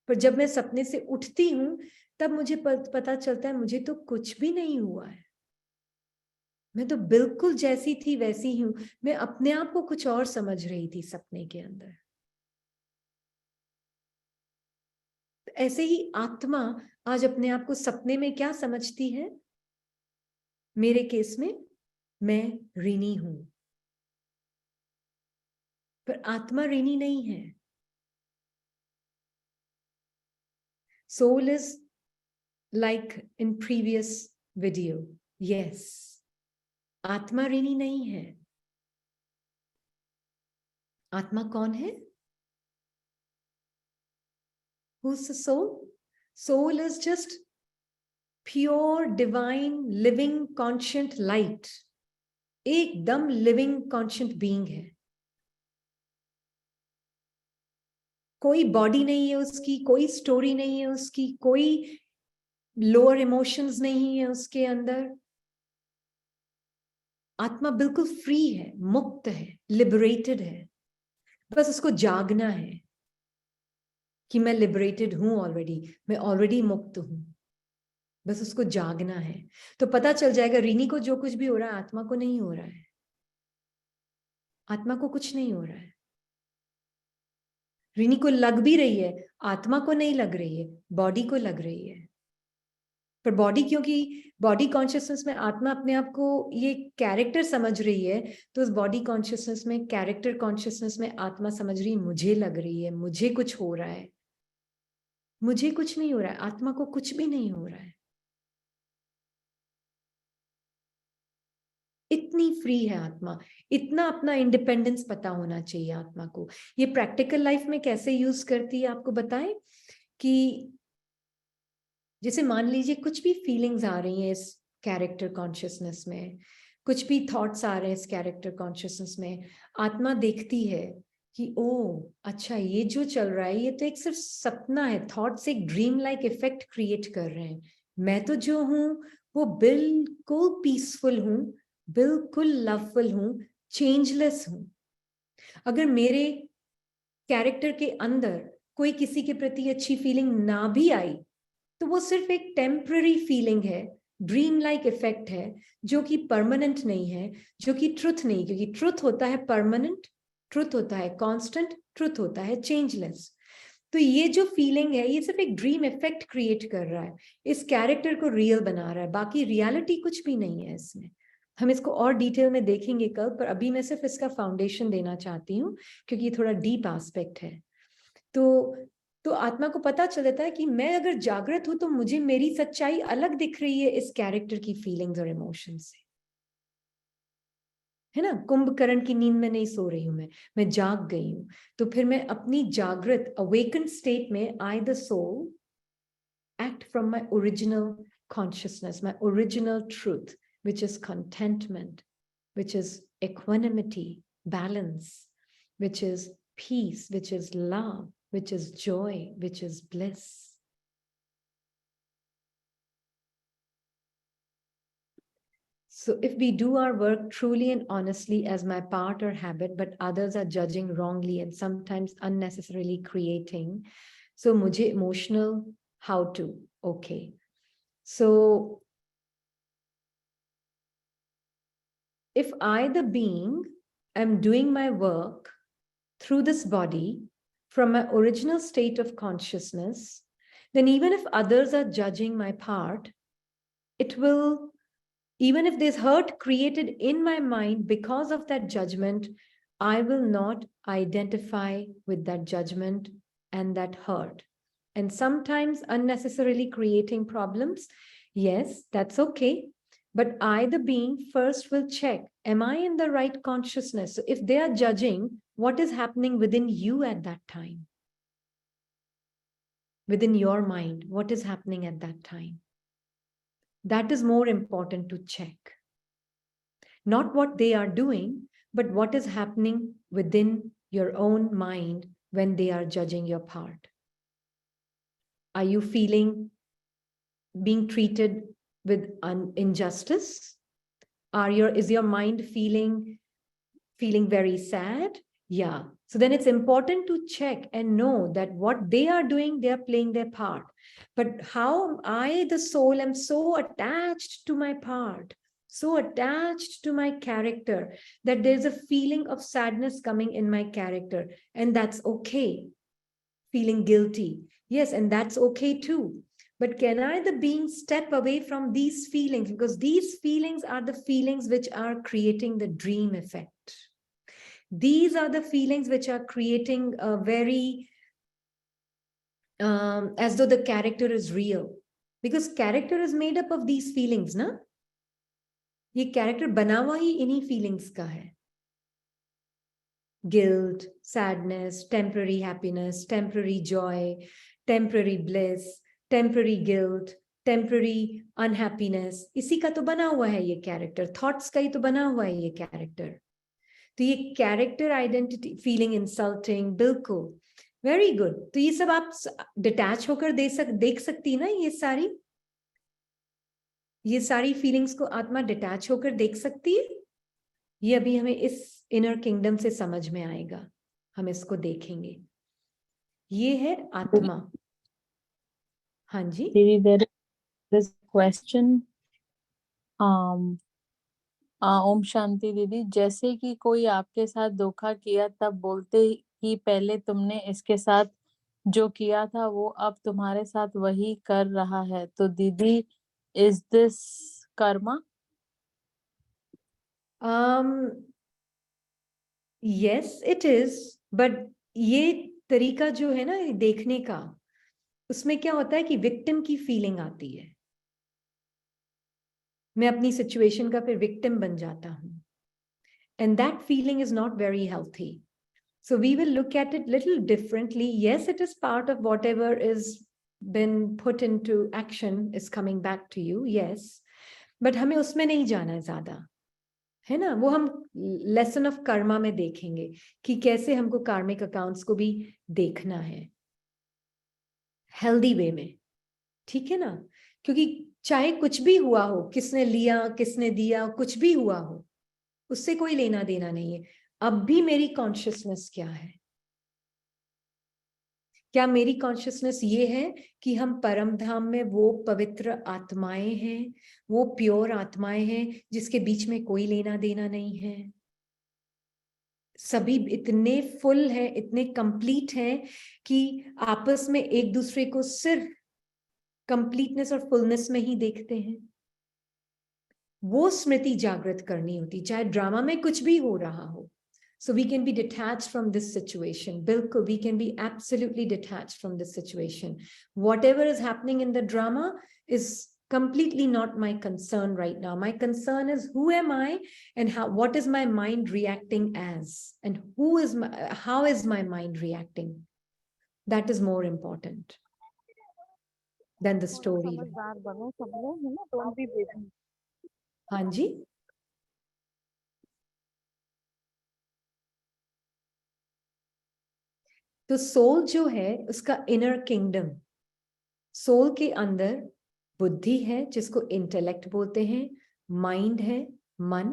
पर जब मैं सपने से उठती हूँ तब मुझे पता चलता है मुझे तो कुछ भी नहीं हुआ है, मैं तो बिल्कुल जैसी थी वैसी ही हूं. मैं अपने आप को कुछ और समझ रही थी सपने के अंदर. ऐसे ही आत्मा आज अपने आप को सपने में क्या समझती है? मेरे केस में मैं ऋणी हूं, पर आत्मा ऋणी नहीं है. Soul is like in previous video, yes, आत्मा ऋणी नहीं है. आत्मा कौन है? Who's the soul? Soul is just pure, divine, living, conscient light. एकदम living, conscient being है. कोई बॉडी नहीं है उसकी, कोई स्टोरी नहीं है उसकी, कोई लोअर इमोशंस नहीं है उसके अंदर. आत्मा बिल्कुल फ्री है, मुक्त है, लिबरेटेड है. बस उसको जागना है कि मैं लिबरेटेड हूं ऑलरेडी, मैं ऑलरेडी मुक्त हूं. बस उसको जागना है तो पता चल जाएगा. रीनी को जो कुछ भी हो रहा है आत्मा को नहीं हो रहा है. आत्मा को कुछ नहीं हो रहा है. रीनी को लग भी रही है, आत्मा को नहीं लग रही है, बॉडी को लग रही है. पर बॉडी, क्योंकि बॉडी कॉन्शियसनेस में आत्मा अपने आप को ये कैरेक्टर समझ रही है, तो उस बॉडी कॉन्शियसनेस में, कैरेक्टर कॉन्शियसनेस में आत्मा समझ रही है मुझे लग रही है, मुझे कुछ हो रहा है. मुझे कुछ नहीं हो रहा है, आत्मा को कुछ भी नहीं हो रहा है. इतनी फ्री है आत्मा. इतना अपना इंडिपेंडेंस पता होना चाहिए आत्मा को. ये प्रैक्टिकल लाइफ में कैसे यूज करती है आपको बताएं. कि जैसे मान लीजिए कुछ भी फीलिंग्स आ रही हैं इस कैरेक्टर कॉन्शियसनेस में, कुछ भी थॉट्स आ रहे हैं इस कैरेक्टर कॉन्शियसनेस में, आत्मा देखती है कि ओ अच्छा, ये जो चल रहा है ये तो एक सिर्फ सपना है. थॉट्स एक ड्रीम लाइक इफेक्ट क्रिएट कर रहे हैं. मैं तो जो हूं वो बिल्कुल पीसफुल हूं, बिल्कुल लवफुल हूं, चेंजलेस हूं. अगर मेरे कैरेक्टर के अंदर कोई किसी के प्रति अच्छी फीलिंग ना भी आई, तो वो सिर्फ एक टेम्पररी फीलिंग है, ड्रीम लाइक इफेक्ट है, जो कि परमानेंट नहीं है, जो कि ट्रुथ नहीं. क्योंकि ट्रुथ होता है परमानेंट, ट्रुथ होता है कांस्टेंट, ट्रुथ होता है चेंजलेस. तो ये जो फीलिंग है ये सिर्फ एक ड्रीम इफेक्ट क्रिएट कर रहा है, इस कैरेक्टर को रियल बना रहा है. बाकी रियलिटी कुछ भी नहीं है इसमें. हम इसको और डिटेल में देखेंगे कल, पर अभी मैं सिर्फ इसका फाउंडेशन देना चाहती हूँ क्योंकि ये थोड़ा डीप एस्पेक्ट है। तो आत्मा को पता चल जाता है कि मैं अगर जागृत हूं तो मुझे मेरी सच्चाई अलग दिख रही है इस कैरेक्टर की फीलिंग्स और इमोशंस से, है ना। कुंभकर्ण की नींद में नहीं सो रही हूं, मैं जाग गई हूं। तो फिर मैं अपनी जागृत अवेकन स्टेट में I the soul act from my original consciousness, my original truth, which is contentment, which is equanimity, balance, which is peace, which is love, which is joy, which is bliss. So if we do our work truly and honestly as my part or habit, but others are judging wrongly and sometimes unnecessarily creating, so mujhe emotional how to, okay. So if I, the being, am doing my work through this body from my original state of consciousness, then even if others are judging my part, it will, even if there's hurt created in my mind because of that judgment, I will not identify with that judgment and that hurt. And sometimes unnecessarily creating problems, yes, that's okay. But I, the being, first will check, am I in the right consciousness? So if they are judging, what is happening within you at that time? Within your mind, what is happening at that time? That is more important to check. Not what they are doing, but what is happening within your own mind when they are judging your part. Are you feeling being treated with injustice? Is your mind feeling very sad? Yeah. So then it's important to check and know that what they are doing, they are playing their part. But how I, the soul, am so attached to my part, so attached to my character, that there's a feeling of sadness coming in my character. And that's okay. Feeling guilty. Yes, and that's okay too. But can I, the being, step away from these feelings? Because these feelings are the feelings which are creating the dream effect. These are the feelings which are creating a very, as though the character is real. Because character is made up of these feelings, na? ये character बना हुआ ही इन्हीं feelings का है. Guilt, sadness, temporary happiness, temporary joy, temporary bliss, temporary guilt, temporary unhappiness. इसी का तो बना हुआ है ये character. Thoughts का ही तो बना हुआ है ये character. तो ये कैरेक्टर आइडेंटिटी, फीलिंग इंसल्टिंग, बिल्कुल वेरी गुड. तो ये सब आप डिटैच होकर देख सकती ना, ये सारी फीलिंग्स को आत्मा डिटैच होकर देख सकती है. ये अभी हमें इस इनर किंगडम से समझ में आएगा, हम इसको देखेंगे. ये है आत्मा. हाँ जी दीदी, there is a question. Om Shanti दीदी, जैसे कि कोई आपके साथ धोखा किया तब बोलते कि पहले तुमने इसके साथ जो किया था वो अब तुम्हारे साथ वही कर रहा है, तो दीदी is this Karma? Yes it is. But ये तरीका जो है ना देखने का, उसमें क्या होता है कि विक्टिम की फीलिंग आती है. मैं अपनी सिचुएशन का फिर विक्टिम बन जाता हूं. And that feeling is not very healthy. So we will look at it little differently. Yes, it is part of whatever is been put into action is coming back to you. Yes, but हमें उसमें नहीं जाना है ज़्यादा, है ना. वो हम लेसन ऑफ कर्मा में देखेंगे कि कैसे हमको कार्मिक अकाउंट्स को भी देखना है हेल्दी वे में. ठीक है ना. क्योंकि चाहे कुछ भी हुआ हो, किसने लिया किसने दिया, कुछ भी हुआ हो, उससे कोई लेना देना नहीं है. अब भी मेरी कॉन्शियसनेस क्या है? क्या मेरी कॉन्शियसनेस ये है कि हम परम धाम में वो पवित्र आत्माएं हैं, वो प्योर आत्माएं हैं जिसके बीच में कोई लेना देना नहीं है. सभी इतने फुल हैं, इतने कंप्लीट हैं कि आपस में एक दूसरे को सिर्फ कंप्लीटनेस और फुलनेस में ही देखते हैं. वो स्मृति जागृत करनी होती, चाहे ड्रामा में कुछ भी हो रहा हो. So we can be detached from this situation. Bilkul, we can be absolutely detached from this situation. Whatever is happening in the drama is completely not my concern right now. My concern is who am I and what is my mind reacting as, and how is my mind reacting? That is more important than the story. समझदार बनो सब लोग, है ना, डोंट बी बेबी. हाँ जी. तो सोल जो है उसका इनर किंगडम, सोल के अंदर बुद्धि है जिसको इंटेलेक्ट बोलते हैं, माइंड है, मन,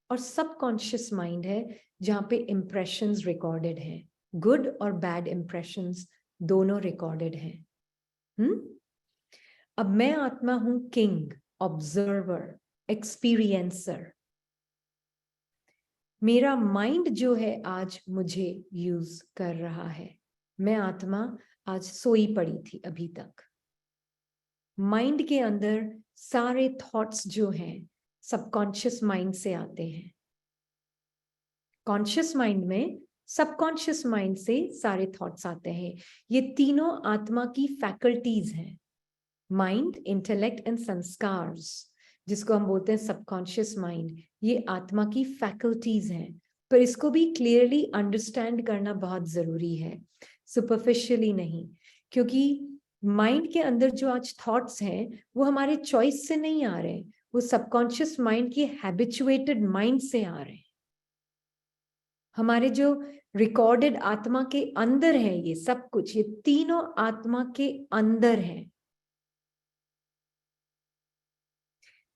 और सबकॉन्शियस माइंड है जहां पे इंप्रेशंस रिकॉर्डेड हैं, गुड और बैड इंप्रेशंस दोनों रिकॉर्डेड हैं. अब मैं आत्मा हूं किंग, ऑब्जर्वर, एक्सपीरियंसर. मेरा माइंड जो है आज मुझे यूज कर रहा है. मैं आत्मा आज सोई पड़ी थी अभी तक. माइंड के अंदर सारे थॉट्स जो हैं सबकॉन्शियस माइंड से आते हैं. कॉन्शियस माइंड में सबकॉन्शियस माइंड से सारे थॉट्स आते हैं. ये तीनों आत्मा की फैकल्टीज हैं, माइंड, इंटेलेक्ट एंड संस्कार्स, जिसको हम बोलते हैं सबकॉन्शियस माइंड. ये आत्मा की फैकल्टीज हैं, पर इसको भी क्लियरली अंडरस्टैंड करना बहुत जरूरी है, सुपरफिशियली नहीं. क्योंकि माइंड के अंदर जो आज थॉट्स हैं वो हमारे चॉइस से नहीं आ रहे, वो सबकॉन्शियस माइंड के हैबिचुएटेड माइंड से आ रहे हैं. हमारे जो रिकॉर्डेड आत्मा के अंदर है ये सब कुछ, ये तीनों आत्मा के अंदर है.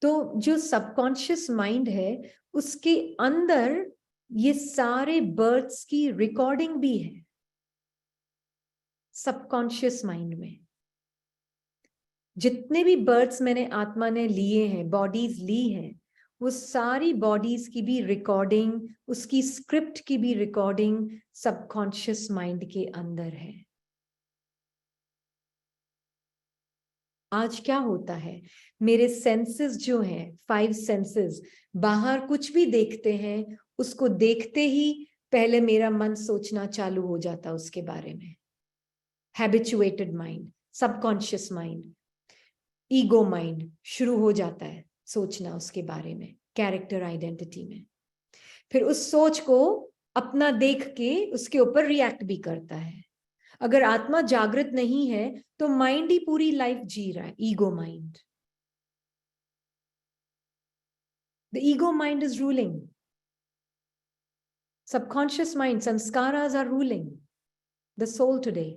तो जो सबकॉन्शियस माइंड है उसके अंदर ये सारे बर्थ्स की रिकॉर्डिंग भी है. सबकॉन्शियस माइंड में जितने भी बर्थ्स मैंने आत्मा ने लिए हैं, बॉडीज ली हैं, वो सारी बॉडीज की भी रिकॉर्डिंग, उसकी स्क्रिप्ट की भी रिकॉर्डिंग सबकॉन्शियस माइंड के अंदर है. आज क्या होता है, मेरे सेंसेस जो हैं, 5 सेंसेस, बाहर कुछ भी देखते हैं, उसको देखते ही पहले मेरा मन सोचना चालू हो जाता है उसके बारे में. Habituated mind, subconscious mind, ego mind शुरू हो जाता है सोचना उसके बारे में, कैरेक्टर आइडेंटिटी में. फिर उस सोच को अपना देख के उसके ऊपर रिएक्ट भी करता है. अगर आत्मा जागृत नहीं है तो माइंड ही पूरी लाइफ जी रहा है, ego mind. The ego mind is ruling. Subconscious mind, sanskaras are ruling the soul today,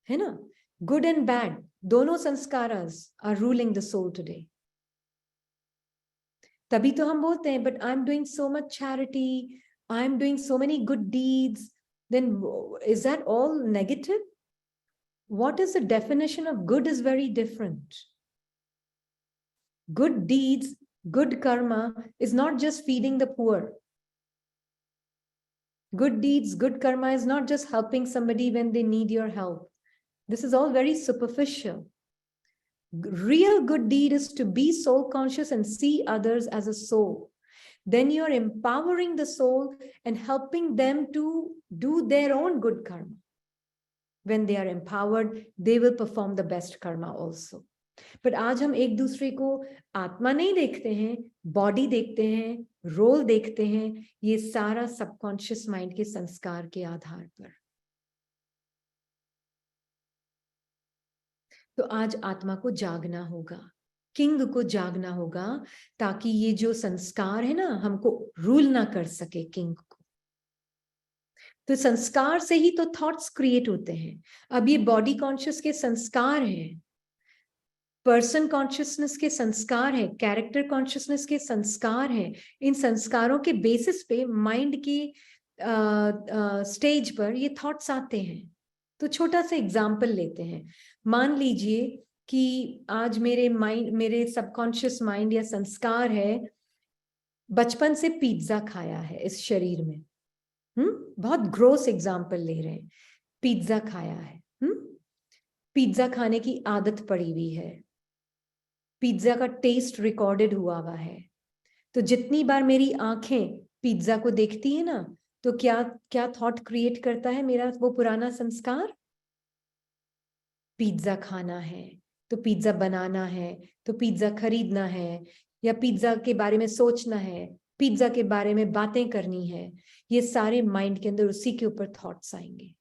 है ना. गुड एंड बैड दोनों sanskaras are ruling the soul today. तभी तो हम बोलते हैं, but I am doing so much charity, I am doing so many good deeds. Then is that all negative? What is the definition of good is very different. Good deeds, good karma is not just feeding the poor. Good deeds, good karma is not just helping somebody when they need your help. This is all very superficial. Real good deed is to be soul conscious and see others as a soul. Then you're empowering the soul and helping them to do their own good karma. When they are empowered, they will perform the best karma also. But आज हम एक दूसरे को आत्मा नहीं देखते हैं, बॉडी देखते हैं, रोल देखते हैं, ये सारा सबकॉन्शियस माइंड के संस्कार के आधार पर. तो आज आत्मा को जागना होगा, किंग को जागना होगा, ताकि ये जो संस्कार है ना हमको रूल ना कर सके किंग को. तो संस्कार से ही तो थॉट्स क्रिएट होते हैं. अब ये बॉडी कॉन्शियस के संस्कार हैं, पर्सन कॉन्शियसनेस के संस्कार है, कैरेक्टर कॉन्शियसनेस के संस्कार हैं. इन संस्कारों के बेसिस पे माइंड की स्टेज पर ये थॉट्स आते हैं. तो छोटा सा एग्जाम्पल लेते हैं. मान लीजिए कि आज मेरे सबकॉन्शियस माइंड या संस्कार है, बचपन से पिज्जा खाया है इस शरीर में. बहुत ग्रोस एग्जाम्पल ले रहे हैं. पिज्जा खाया है, पिज्जा खाने की आदत पड़ी हुई है. पिज्जा का टेस्ट रिकॉर्डेड हुआ है। तो जितनी बार मेरी आंखें पिज्जा को देखती है ना, तो क्या क्या थॉट क्रिएट करता है मेरा वो पुराना संस्कार? पिज्जा खाना है, तो पिज्जा बनाना है, तो पिज्जा खरीदना है, या पिज्जा के बारे में सोचना है, पिज्जा के बारे में बातें करनी है। ये सारे माइंड के अंदर उसी के ऊपर थॉट्स आएंगे।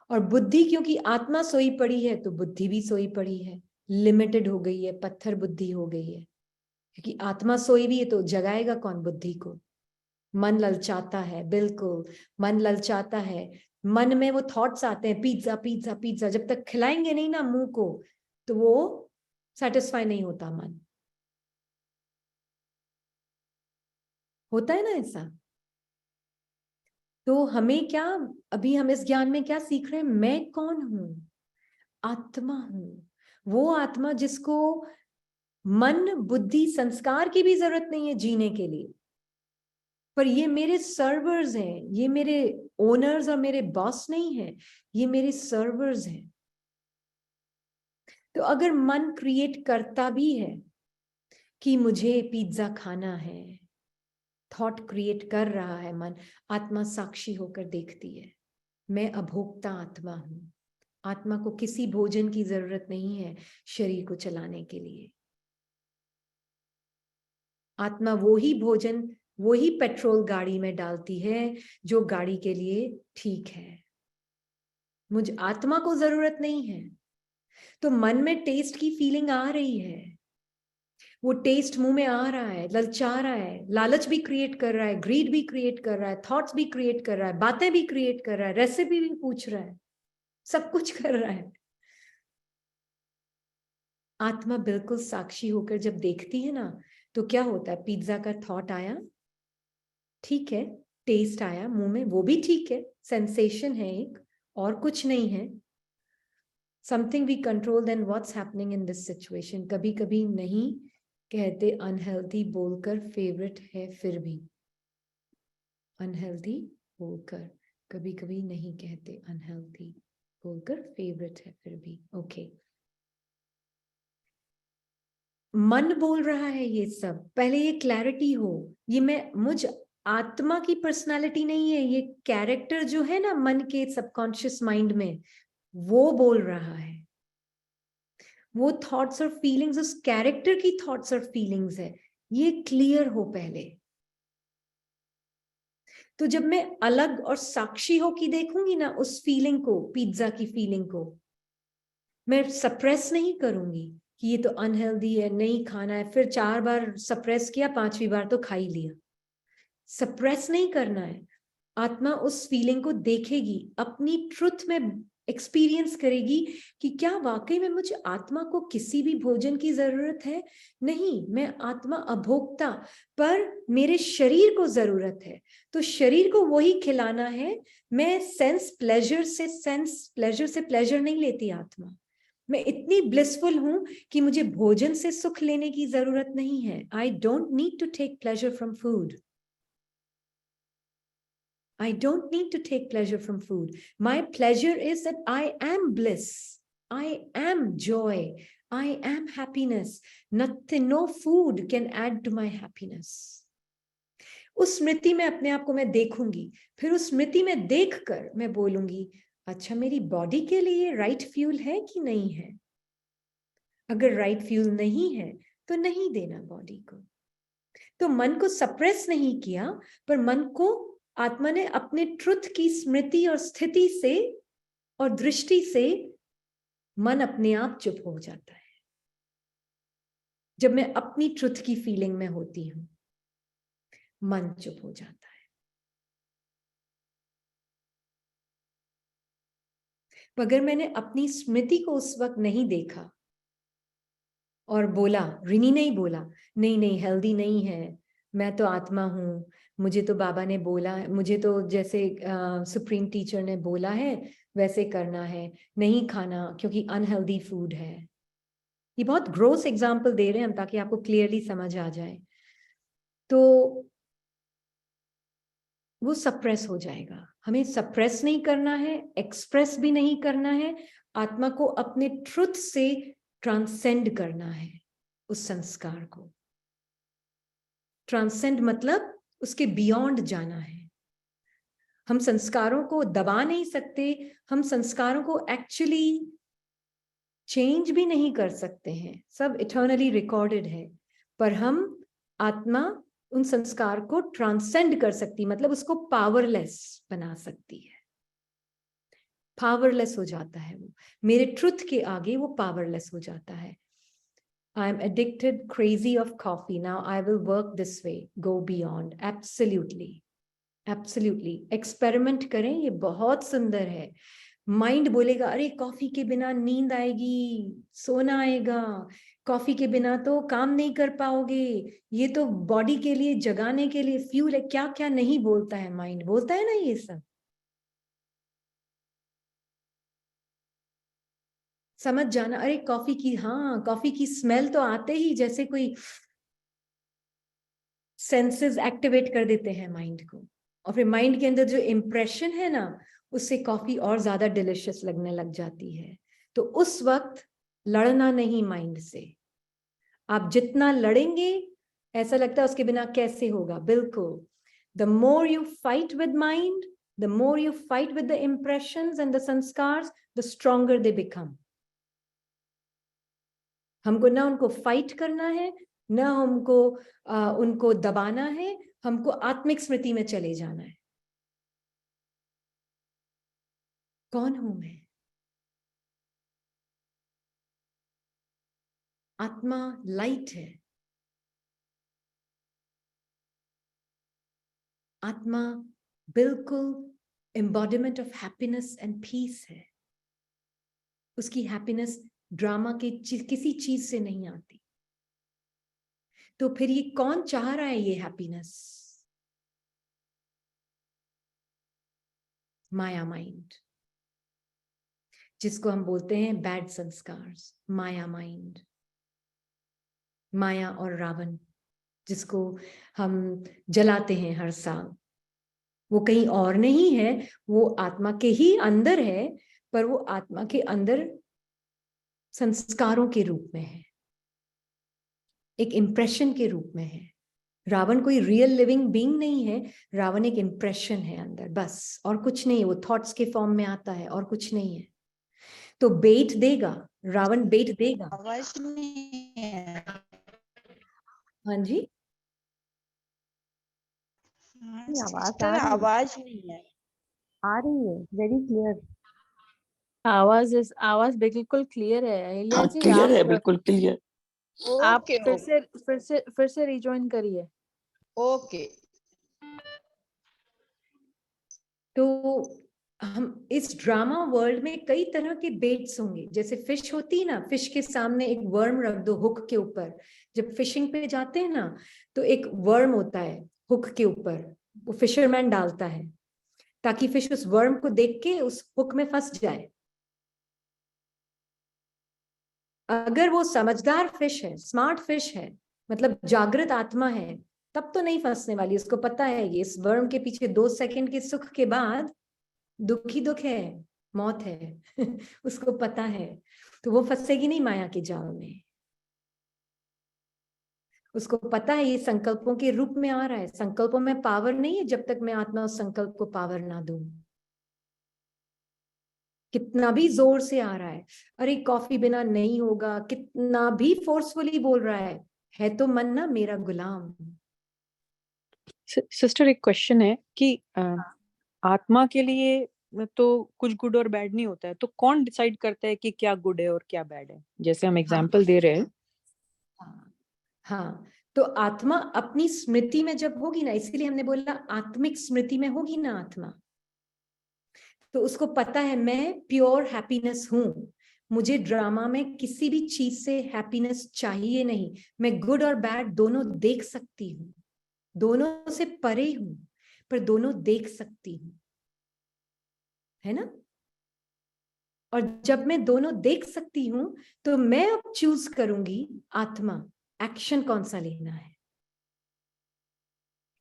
और बुद्धि, क्योंकि आत्मा सोई पड़ी है तो बुद्धि भी सोई पड़ी है, लिमिटेड हो गई है, पत्थर बुद्धि हो गई है। क्योंकि आत्मा सोई भी है तो जगाएगा कौन बुद्धि को? मन ललचाता है, बिल्कुल मन ललचाता है। मन में वो थॉट्स आते हैं, पिज्जा पिज्जा पिज्जा। जब तक खिलाएंगे नहीं ना मुंह को, तो वो सेटिस्फाई नहीं होता मन। होता है ना ऐसा? तो हमें क्या, अभी हम इस ज्ञान में क्या सीख रहे हैं? मैं कौन हूं? आत्मा हूं। वो आत्मा जिसको मन बुद्धि संस्कार की भी जरूरत नहीं है जीने के लिए, पर ये मेरे सर्वर्स हैं, ये मेरे ओनर्स और मेरे बॉस नहीं है, ये मेरे सर्वर्स हैं। तो अगर मन क्रिएट करता भी है कि मुझे पिज्जा खाना है, थॉट क्रिएट कर रहा है मन, आत्मा साक्षी होकर देखती है। मैं अभोक्ता आत्मा हूं। आत्मा को किसी भोजन की जरूरत नहीं है शरीर को चलाने के लिए। आत्मा वो ही भोजन, वो ही पेट्रोल गाड़ी में डालती है जो गाड़ी के लिए ठीक है। मुझ आत्मा को जरूरत नहीं है। तो मन में टेस्ट की फीलिंग आ रही है, वो टेस्ट मुंह में आ रहा है, ललचा रहा है, लालच भी क्रिएट कर रहा है, ग्रीड भी क्रिएट कर रहा है, थॉट्स भी क्रिएट कर रहा है, बातें भी क्रिएट कर रहा है, रेसिपी भी पूछ रहा है, सब कुछ कर रहा है। आत्मा बिल्कुल साक्षी होकर जब देखती है ना, तो क्या होता है? पिज्जा का थॉट आया, ठीक है, टेस्ट आया मुंह में, वो भी ठीक है, सेंसेशन है एक, और कुछ नहीं है। Something we control, then what's happening in this situation? कभी कभी नहीं कहते अनहेल्दी बोलकर फेवरेट है, फिर भी अनहेल्दी बोलकर, कभी कभी नहीं कहते अनहेल्दी बोलकर फेवरेट है, फिर भी ओके। मन बोल रहा है ये सब, पहले ये क्लैरिटी हो। ये मैं मुझ आत्मा की पर्सनालिटी नहीं है, ये कैरेक्टर जो है ना मन के सबकॉन्शियस माइंड में, वो बोल रहा है। वो थॉट्स और फीलिंग्स उस कैरेक्टर की थॉट्स और फीलिंग्स है, ये क्लियर हो पहले। तो जब मैं अलग और साक्षी हो कि देखूंगी ना उस फीलिंग को, पिज्जा की फीलिंग को, मैं सप्रेस नहीं करूंगी कि ये तो अनहेल्दी है, नहीं खाना है, फिर 4 बार सप्रेस किया, 5वीं बार तो खा ही लिया। सप्रेस नहीं करना है। आत्मा उस फीलिंग को देखेगी, अपनी ट्रुथ में एक्सपीरियंस करेगी कि क्या वाकई में मुझे आत्मा को किसी भी भोजन की जरूरत है? नहीं, मैं आत्मा अभोक्ता, पर मेरे शरीर को जरूरत है, तो शरीर को वही खिलाना है। मैं सेंस प्लेजर से प्लेजर नहीं लेती आत्मा। मैं इतनी ब्लिसफुल हूं कि मुझे भोजन से सुख लेने की जरूरत नहीं है। I don't need to take pleasure from food. I don't need to take pleasure from food. My pleasure is that I am bliss. I am joy. I am happiness. Nothing, no food can add to my happiness. उस स्मृति में अपने आप को मैं देखूंगी, फिर उस स्मृति में देखकर मैं बोलूंगी, अच्छा मेरी बॉडी के लिए राइट फ्यूल है कि नहीं है? अगर राइट फ्यूल नहीं है तो नहीं देना बॉडी को। तो मन को सप्रेस नहीं किया, पर मन को आत्मा ने अपने ट्रुथ की स्मृति और स्थिति से और दृष्टि से, मन अपने आप चुप हो जाता है जब मैं अपनी ट्रुथ की फीलिंग में होती हूं। मन चुप हो जाता है। अगर मैंने अपनी स्मृति को उस वक्त नहीं देखा और बोला, रिनी नहीं बोला, नहीं नहीं हेल्दी नहीं है, मैं तो आत्मा हूं, मुझे तो बाबा ने बोला, मुझे तो जैसे सुप्रीम टीचर ने बोला है वैसे करना है, नहीं खाना क्योंकि अनहेल्दी फूड है। ये बहुत ग्रोस एग्जाम्पल दे रहे हैं हम ताकि आपको क्लियरली समझ आ जाए। तो वो सप्रेस हो जाएगा। हमें सप्रेस नहीं करना है, एक्सप्रेस भी नहीं करना है। आत्मा को अपने ट्रुथ से ट्रांसेंड करना है उस संस्कार को। ट्रांसेंड मतलब उसके बियॉन्ड जाना है। हम संस्कारों को दबा नहीं सकते, हम संस्कारों को एक्चुअली चेंज भी नहीं कर सकते हैं, सब इटर्नली रिकॉर्डेड है, पर हम आत्मा उन संस्कार को ट्रांसेंड कर सकती, मतलब उसको पावरलेस बना सकती है। पावरलेस हो जाता है वो, मेरे ट्रुथ के आगे वो पावरलेस हो जाता है। I am addicted, crazy of coffee. Now I will work this way, go beyond. Absolutely. Absolutely. Experiment करें, ये बहुत सुंदर है। माइंड बोलेगा अरे कॉफी के बिना नींद आएगी, सोना आएगा, कॉफी के बिना तो काम नहीं कर पाओगे, ये तो बॉडी के लिए जगाने के लिए फ्यूल है, क्या क्या नहीं बोलता है माइंड, बोलता है ना ये सब। समझ जाना, अरे कॉफी की, हाँ कॉफी की स्मेल तो आते ही जैसे कोई सेंसेस एक्टिवेट कर देते हैं माइंड को, और फिर माइंड के अंदर जो इम्प्रेशन है ना, उससे कॉफी और ज्यादा डिलिशियस लगने लग जाती है। तो उस वक्त लड़ना नहीं माइंड से, आप जितना लड़ेंगे ऐसा लगता है उसके बिना कैसे होगा, बिल्कुल। The more you fight with mind, the more you fight with the impressions and the संस्कार्स, the stronger they become. हमको ना उनको फाइट करना है, ना हमको उनको दबाना है, हमको आत्मिक स्मृति में चले जाना है। कौन हूं मैं? आत्मा लाइट है, आत्मा बिल्कुल embodiment of happiness and peace है। उसकी हैप्पीनेस ड्रामा के किसी चीज से नहीं आती। तो फिर ये कौन चाह रहा है ये हैप्पीनेस? माया माइंड, जिसको हम बोलते हैं बैड संस्कार्स, माया माइंड। माया और रावण जिसको हम जलाते हैं हर साल, वो कहीं और नहीं है, वो आत्मा के ही अंदर है, पर वो आत्मा के अंदर संस्कारों के रूप में है, एक इंप्रेशन के रूप में है। रावण कोई रियल लिविंग बीइंग नहीं है, रावण एक इंप्रेशन है अंदर, बस, और कुछ नहीं है। वो थॉट्स के फॉर्म में आता है और कुछ नहीं है। तो बेट देगा, रावण बेट देगा। आवाज नहीं है। हाँ जी, आवाज आ रही है, आवाज नहीं है। आ रही है, वेरी क्लियर। आवाज बिल्कुल क्लियर है। अहिल्या हाँ जी क्लियर है, आप बिल्कुल क्लियर। आप ओके फिर से रिजॉइन करिए। ओके। तो हम इस ड्रामा वर्ल्ड में कई तरह के बेट्स होंगे। जैसे फिश होती है ना, फिश के सामने एक वर्म रख दो हुक के ऊपर, जब फिशिंग पे जाते हैं ना तो एक वर्म होता है हुक के ऊपर, वो फिशरमैन डालता है ताकि फिश उस वर्म को देख के उस हुक में फंस जाए। अगर वो समझदार फिश है, स्मार्ट फिश है, मतलब जागृत आत्मा है, तब तो नहीं फंसने वाली। उसको पता है ये इस वर्म के पीछे 2 सेकंड के सुख के बाद दुख ही दुख है, मौत है उसको पता है, तो वो फंसेगी नहीं माया के जाल में। उसको पता है ये संकल्पों के रूप में आ रहा है, संकल्पों में पावर नहीं है जब तक मैं आत्मा उस संकल्प को पावर ना दूं। कितना भी जोर से आ रहा है, अरे कॉफी बिना नहीं होगा, कितना भी फोर्सफुली बोल रहा है तो मन ना मेरा गुलाम। सिस्टर एक क्वेश्चन है कि आत्मा के लिए तो कुछ गुड और बैड नहीं होता है, तो कौन डिसाइड करता है कि क्या गुड है और क्या बैड है? जैसे हम एग्जांपल दे रहे हैं। हाँ, तो आत्मा अपनी स्मृति में जब होगी ना, इसीलिए हमने बोला आत्मिक स्मृति में होगी ना आत्मा, तो उसको पता है मैं प्योर हैप्पीनेस हूं, मुझे ड्रामा में किसी भी चीज से हैप्पीनेस चाहिए नहीं, मैं गुड और बैड दोनों देख सकती हूँ, दोनों से परे हूं पर दोनों देख सकती हूँ, है ना। और जब मैं दोनों देख सकती हूं तो मैं अब चूज करूंगी आत्मा एक्शन कौन सा लेना है।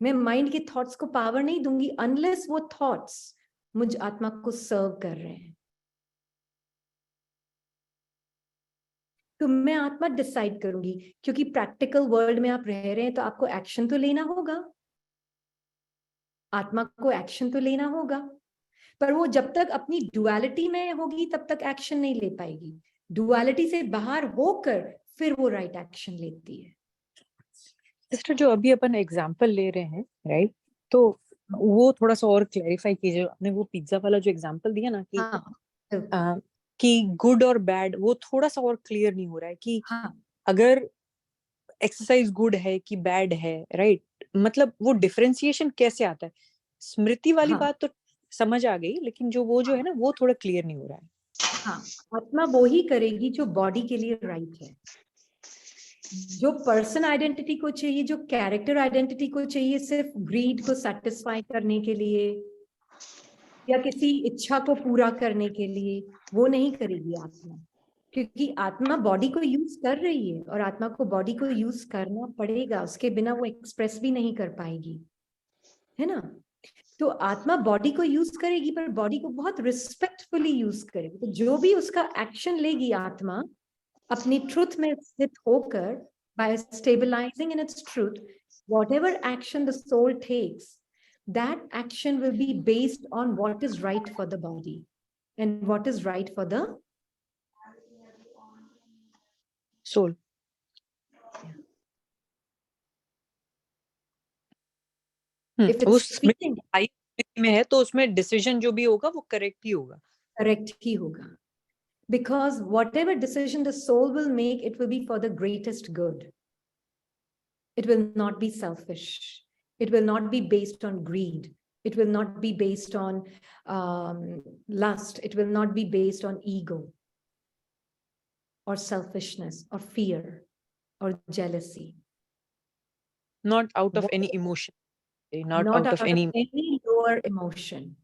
मैं माइंड के थॉट्स को पावर नहीं दूंगी अनलेस वो थॉट्स मुझ आत्मा को सर्व कर रहे हैं। तो मैं आत्मा डिसाइड करूंगी, क्योंकि प्रैक्टिकल वर्ल्ड में आप रह रहे हैं तो आपको एक्शन तो लेना होगा, आत्मा को एक्शन तो लेना होगा, पर वो जब तक अपनी डुअलिटी में होगी तब तक एक्शन नहीं ले पाएगी। डुअलिटी से बाहर होकर फिर वो राइट एक्शन लेती है। सिस्टर, जो अभी अपन एग्जांपल ले रहे हैं, राइट, तो वो थोड़ा सा और क्लैरिफाई कीजिए। आपने वो पिज्जा वाला जो एग्जांपल दिया ना कि हाँ, कि गुड और बैड, वो थोड़ा सा और क्लियर नहीं हो रहा है कि हाँ, अगर एक्सरसाइज गुड है कि बैड है, राइट, मतलब वो डिफरेंशिएशन कैसे आता है? स्मृति वाली हाँ, बात तो समझ आ गई, लेकिन जो वो जो है ना, वो थोड़ा क्लियर नहीं हो रहा है। हाँ, आत्मा वो ही करेगी जो बॉडी के लिए राइट है। जो पर्सन आइडेंटिटी को चाहिए, जो कैरेक्टर आइडेंटिटी को चाहिए सिर्फ ग्रीड को सेटिस्फाई करने के लिए या किसी इच्छा को पूरा करने के लिए, वो नहीं करेगी आत्मा, क्योंकि आत्मा बॉडी को यूज कर रही है और आत्मा को बॉडी को यूज करना पड़ेगा, उसके बिना वो एक्सप्रेस भी नहीं कर पाएगी, है ना। तो आत्मा बॉडी को यूज करेगी, पर बॉडी को बहुत रिस्पेक्टफुली यूज करेगी। तो जो भी उसका एक्शन लेगी आत्मा अपनी ट्रुथ में स्थित होकर, by stabilizing in its truth, whatever action the soul takes, that action will be based on what is right for the body and what is right for the soul. if वो it's feeling हाई में है तो उसमें डिसीजन जो भी होगा वो करेक्ट ही होगा। correct ही होगा, because whatever decision the soul will make, it will be for the greatest good. It will not be selfish. It will not be based on greed. It will not be based on lust. It will not be based on ego or selfishness or fear or jealousy. Not out of any emotion, not Not out of any lower emotion.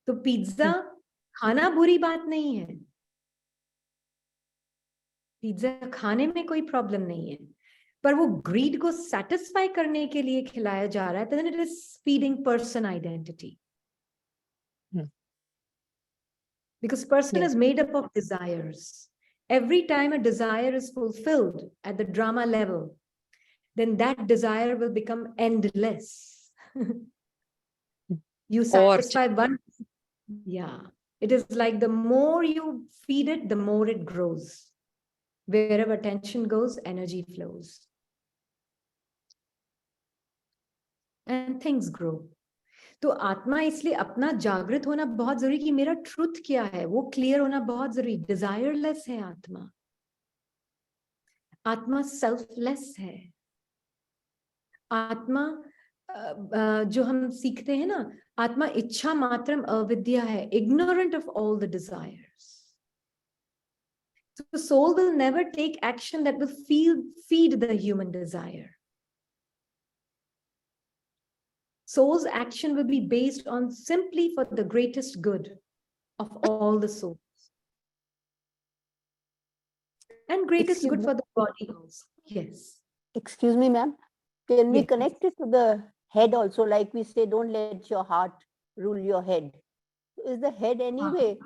तो पिज्जा खाना बुरी बात नहीं है, पिज्जा खाने में कोई प्रॉब्लम नहीं है, पर वो ग्रीड को सेटिस्फाई करने के लिए खिलाया जा रहा है, तो then it is feeding person identity. Because person is made up of desires. Every time a desire is fulfilled at the drama level, then that desire will become endless. You satisfy one, yeah. It is like the more you feed it, the more it grows. Wherever attention goes, energy flows. And things grow. तो आत्मा इसलिए अपना जागृत होना बहुत जरूरी कि मेरा ट्रुथ क्या है वो क्लियर होना बहुत जरूरी। डिजायरलेस है आत्मा, आत्मा सेल्फलेस है। आत्मा जो हम सीखते हैं ना, आत्मा इच्छा मात्रम अविद्या है, ignorant of all the desires. So the soul will never take action that will feed the human desire. Soul's action will be based on simply for the greatest good of all the souls. And greatest good for the body also. Yes. Excuse me, ma'am. Can we connect it to the head also? Like we say, don't let your heart rule your head. Is the head anyway,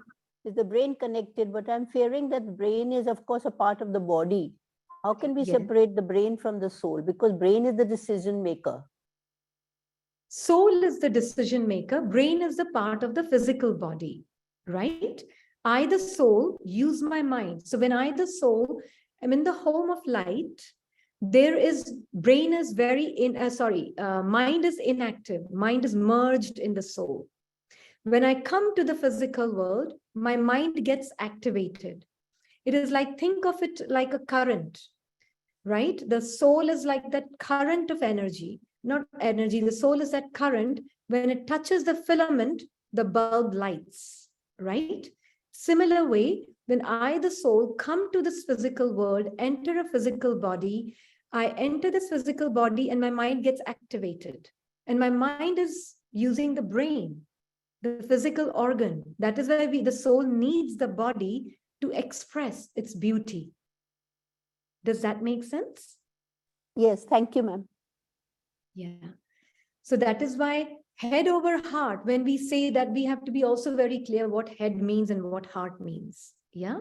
is the brain connected? But I'm fearing that the brain is, of course, a part of the body. How can we separate the brain from the soul? Because brain is the decision maker. Soul is the decision maker. Brain is the part of the physical body, right? I, the soul, use my mind. So when I, the soul, am in the home of light, there is, brain is mind is inactive. Mind is merged in the soul. When I come to the physical world, my mind gets activated. It is like, think of it like a current, right? The soul is like that current of energy. Not energy, the soul is that current. When it touches the filament, the bulb lights, right? Similar way, when I, the soul, come to this physical world, enter a physical body, I enter this physical body and my mind gets activated. And my mind is using the brain, the physical organ. That is why the soul needs the body to express its beauty. Does that make sense? Yes, thank you, ma'am. Yeah. So that is why head over heart, when we say that, we have to be also very clear what head means and what heart means. Yeah,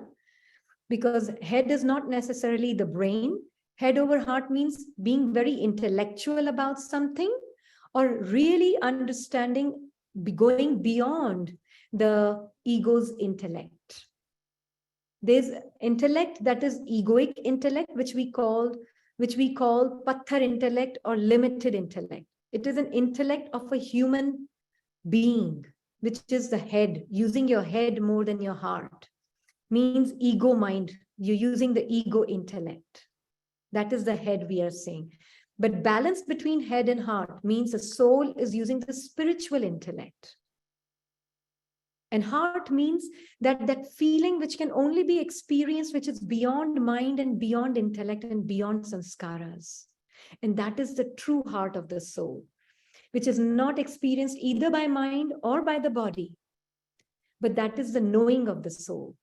because head is not necessarily the brain. Head over heart means being very intellectual about something, or really understanding, going beyond the ego's intellect. There's intellect that is egoic intellect, which we call patthar intellect or limited intellect. It is an intellect of a human being, which is the head, using your head more than your heart. Means ego mind. You're using the ego intellect. That is the head we are saying. But balance between head and heart means the soul is using the spiritual intellect. And heart means that feeling which can only be experienced, which is beyond mind and beyond intellect and beyond sanskaras. And that is the true heart of the soul, which is not experienced either by mind or by the body. But that is the knowing of the soul.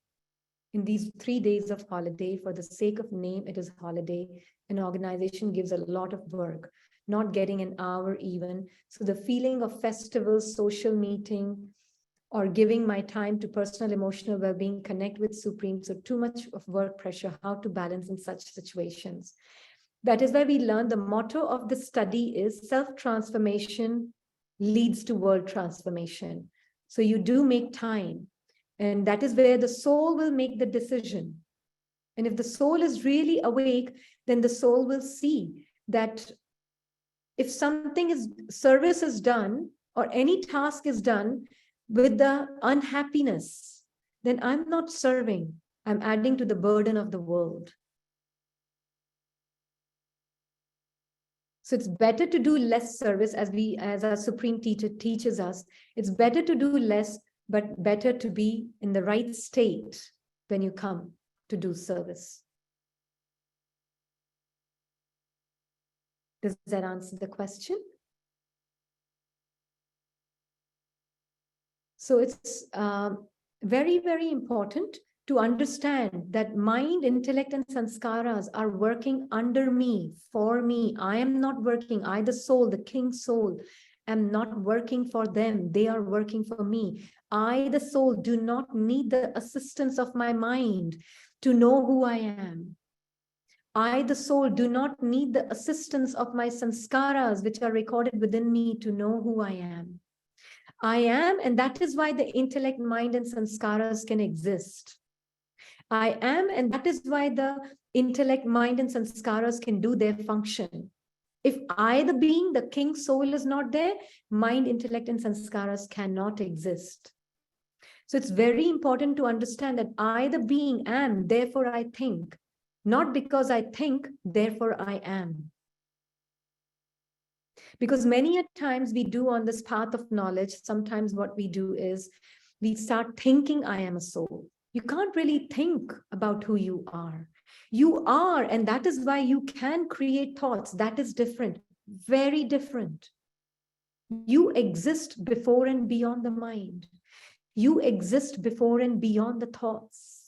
In these 3 days of holiday, for the sake of name, it is holiday. An organization gives a lot of work, not getting an hour even. So the feeling of festival, social meeting, or giving my time to personal emotional well-being, connect with Supreme. So too much of work pressure, how to balance in such situations. That is why we learn the motto of the study is self-transformation leads to world transformation. So you do make time. And that is where the soul will make the decision. And if the soul is really awake, then the soul will see that if something is, service is done, or any task is done with the unhappiness, then I'm not serving. I'm adding to the burden of the world. So it's better to do less service, as our Supreme Teacher teaches us. It's better to do less, but better to be in the right state when you come to do service. Does that answer the question? So it's very, very important to understand that mind, intellect, and sanskaras are working under me, for me. I am not working. I, the soul, the king soul, am not working for them. They are working for me. I, the soul, do not need the assistance of my mind to know who I am. I, the soul, do not need the assistance of my sanskaras, which are recorded within me, to know who I am. I am, and that is why the intellect, mind, and sanskaras can exist. I am, and that is why the intellect, mind, and sanskaras can do their function. If I, the being, the king soul, is not there, mind, intellect, and sanskaras cannot exist. So it's very important to understand that I, the being, am, therefore I think. Not because I think, therefore I am. Because many a times we do on this path of knowledge, sometimes what we do is we start thinking I am a soul. You can't really think about who you are. You are, and that is why you can create thoughts. That is different, very different. You exist before and beyond the mind. You exist before and beyond the thoughts.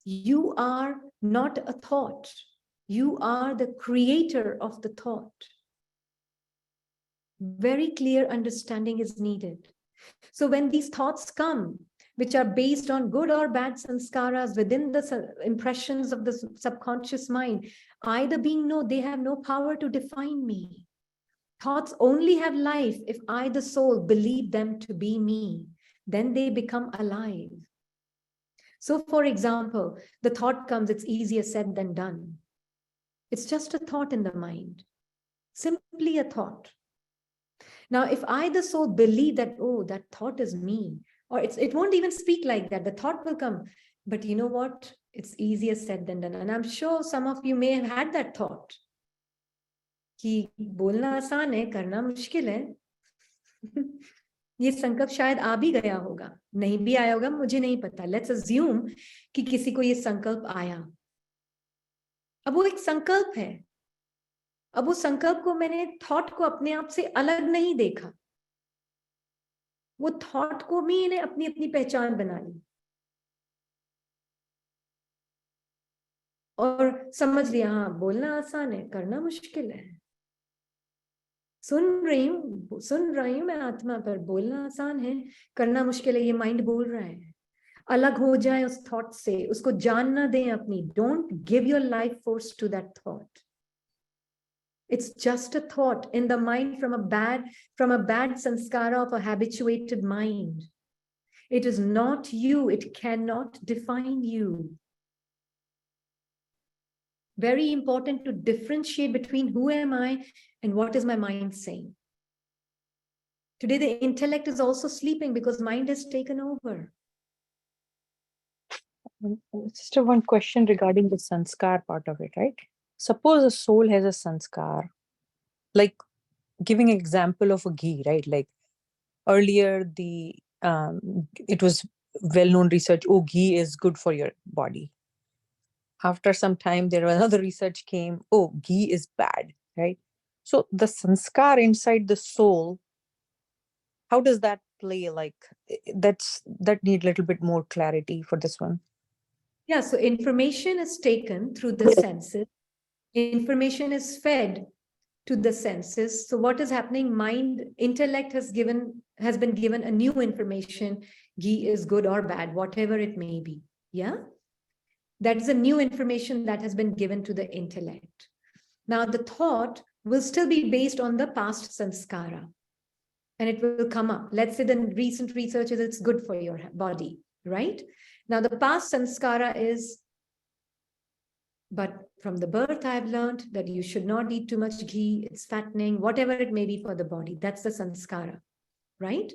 You are not a thought. You are the creator of the thought. Very clear understanding is needed. So when these thoughts come, which are based on good or bad sanskaras within the impressions of the subconscious mind, I, the being, know they have no power to define me. Thoughts only have life if I, the soul, believe them to be me. Then they become alive. So for example, the thought comes, it's easier said than done. It's just a thought in the mind, simply a thought. Now, if I, the soul, believe that, oh, that thought is me, or it won't even speak like that, the thought will come. But you know what? It's easier said than done. And I'm sure some of you may have had that thought. कि बोलना आसान है, करना मुश्किल है. ये संकल्प शायद आ भी गया होगा, नहीं भी आया होगा, मुझे नहीं पता. Let's assume कि किसी को ये संकल्प आया. अब वो एक संकल्प है. अब वो संकल्प को मैंने थॉट को अपने आप से अलग नहीं देखा. वो थॉट को भी इन्हें अपनी अपनी पहचान बना ली और समझ लिया, हाँ बोलना आसान है, करना मुश्किल है. सुन रही हूँ मैं आत्मा, पर बोलना आसान है, करना मुश्किल है। ये माइंड बोल रहा है, अलग हो जाए उस थॉट से, उसको जानना दें अपनी। Don't give your life force to that thought. It's just a thought in the mind from a bad sanskara of a habituated mind. It is not you. It cannot define you. Very important to differentiate between who am I and what is my mind saying. Today, the intellect is also sleeping because mind has taken over. Just one question regarding the sanskar part of it, right? Suppose a soul has a sanskar, like giving an example of a ghee, right? Like earlier, it was well-known research, oh, ghee is good for your body. After some time, there was another research came, oh, ghee is bad, right? So the sanskar inside the soul, how does that play? Like that need a little bit more clarity for this one. Yeah, so information is taken through the senses. Information is fed to the senses. So what is happening? Intellect has been given a new information. Ghee is good or bad, whatever it may be. Yeah, that is a new information that has been given to the intellect. Now the thought will still be based on the past sanskara, and it will come up. Let's say the recent research is it's good for your body, right? Now the past sanskara is, but from the birth I've learned that you should not eat too much ghee, it's fattening, whatever it may be for the body. That's the sanskara, right?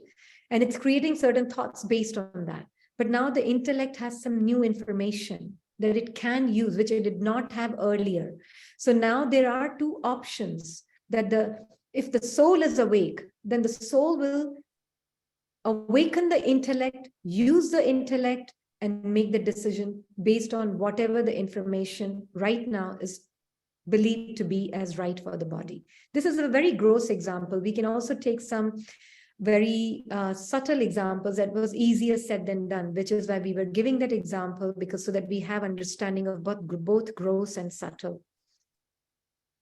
And it's creating certain thoughts based on that. But now the intellect has some new information that it can use, which it did not have earlier. So now there are two options, that if the soul is awake, then the soul will awaken the intellect, use the intellect, and make the decision based on whatever the information right now is believed to be as right for the body. This is a very gross example. We can also take some very subtle examples that was easier said than done, which is why we were giving that example, because so that we have understanding of both gross and subtle.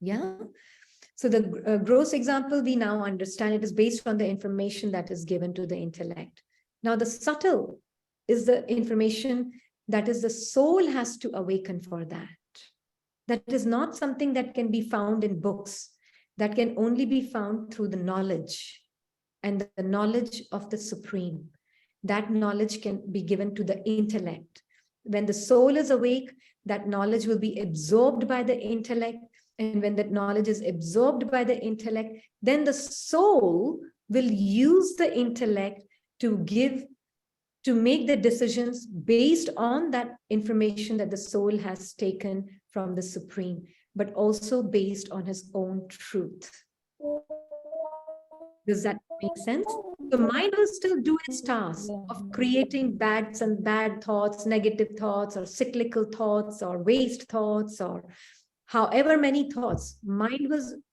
Yeah. So the gross example, we now understand it is based on the information that is given to the intellect. Now the subtle is the information that is the soul has to awaken for that. That is not something that can be found in books. That can only be found through the knowledge, and the knowledge of the Supreme. That knowledge can be given to the intellect. When the soul is awake, that knowledge will be absorbed by the intellect. And when that knowledge is absorbed by the intellect, then the soul will use the intellect to make the decisions based on that information that the soul has taken from the Supreme, but also based on his own truth. Does that make sense? The mind will still do its task of creating bad thoughts, negative thoughts, or cyclical thoughts, or waste thoughts, or however many thoughts.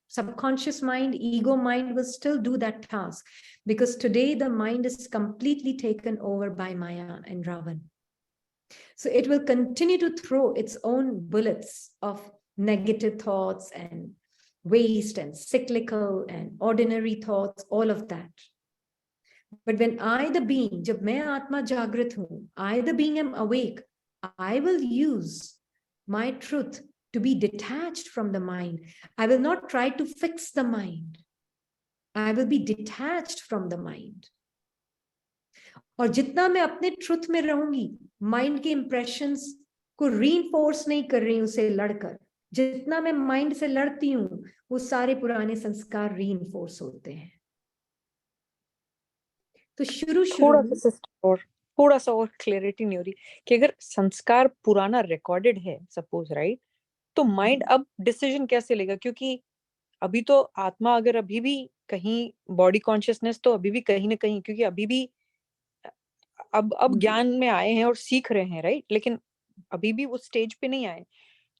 Subconscious mind, ego mind will still do that task, because today the mind is completely taken over by Maya and Ravan. So it will continue to throw its own bullets of negative thoughts and waste and cyclical and ordinary thoughts, all of that. But when I, the being, jab main Atma Jagrat hu, I, the being, am awake, I will use my truth to be detached from the mind. I will not try to fix the mind. I will be detached from the mind. और जितना मैं अपने ट्रुथ में रहूंगी, माइंड के इंप्रेशंस को रीइंफोर्स नहीं कर रही हूं उसे लड़कर, जितना मैं माइंड से लड़ती हूं, वो सारे पुराने संस्कार रीइंफोर्स होते हैं. तो शुरू थोड़ा सा और क्लैरिटी नहीं हो रही कि अगर संस्कार पुराना रिकॉर्डेड है, सपोज, राइट, तो माइंड अब डिसीजन कैसे लेगा? क्योंकि अभी तो आत्मा अगर अभी भी कहीं, बॉडी कॉन्शियसनेस तो अभी भी कहीं ना कहीं, क्योंकि अभी भी अब ज्ञान में आए हैं और सीख रहे हैं, राइट, लेकिन अभी भी वो स्टेज पे नहीं आए.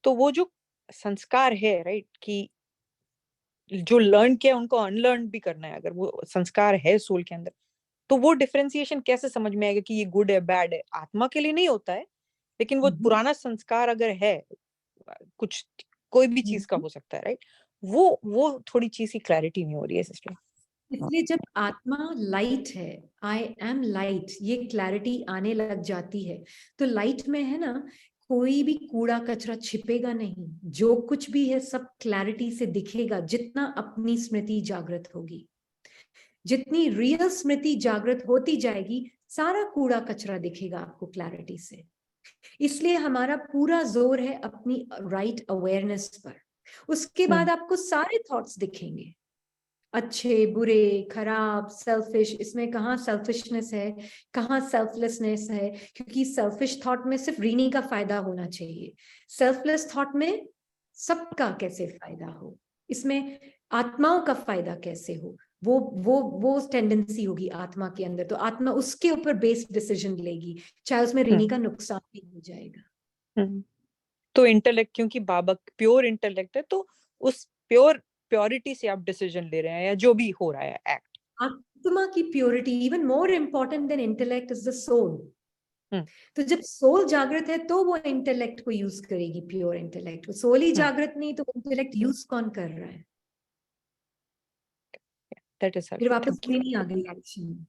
तो वो जो संस्कार है, राइट, कि जो लर्न किया उनको अनलर्न भी करना है, अगर वो संस्कार है सोल के अंदर, तो वो डिफरेंशिएशन कैसे समझ में आएगा कि ये गुड है, बैड है? आत्मा के लिए नहीं होता है, लेकिन वो पुराना संस्कार अगर है, कुछ कोई भी चीज का हो सकता है, राइट, वो थोड़ी चीज की क्लैरिटी नहीं हो रही है सिस्टर। इसलिए जब आत्मा लाइट है, आई एम लाइट, ये क्लैरिटी आने लग जाती है, तो लाइट में है ना, कोई भी कूड़ा कचरा छिपेगा नहीं, जो कुछ भी है सब क्लैरिटी से दिखेगा। जितना अपनी स्मृति जागृत होगी, जितनी रियल स्मृति जागृत होती जाएगी, सारा कूड़ा कचरा दिखेगा आपको क्लैरिटी से। इसलिए हमारा पूरा जोर है अपनी राइट अवेयरनेस पर। उसके बाद आपको सारे थॉट्स दिखेंगे, अच्छे बुरे खराब सेल्फिश। इसमें कहाँ सेल्फिशनेस है, कहाँ सेल्फलेसनेस है, क्योंकि सेल्फिश थॉट में सिर्फ रीनी का फायदा होना चाहिए, सेल्फलेस थॉट में सबका कैसे फायदा हो, इसमें आत्माओं का फायदा कैसे हो, वो टेंडेंसी होगी आत्मा के अंदर। तो आत्मा उसके ऊपर बेस्ड डिसीजन लेगी, चाहे उसमें रीनी का नुकसान भी हो जाएगा। तो इंटेलेक्ट, क्योंकि बाबा प्योर इंटेलेक्ट है, तो उस प्योरिटी से आप डिसीजन ले रहे हैं या जो भी हो रहा है एक्ट। आत्मा की purity even more important than intellect is the soul. तो जब सोल जागृत है तो वो इंटेलेक्ट को यूज करेगी, प्योर इंटेलेक्ट। सोल ही जागृत नहीं तो इंटेलेक्ट यूज कौन कर रहा है? दैट इज फिर वापस नहीं आ गई एक्शन।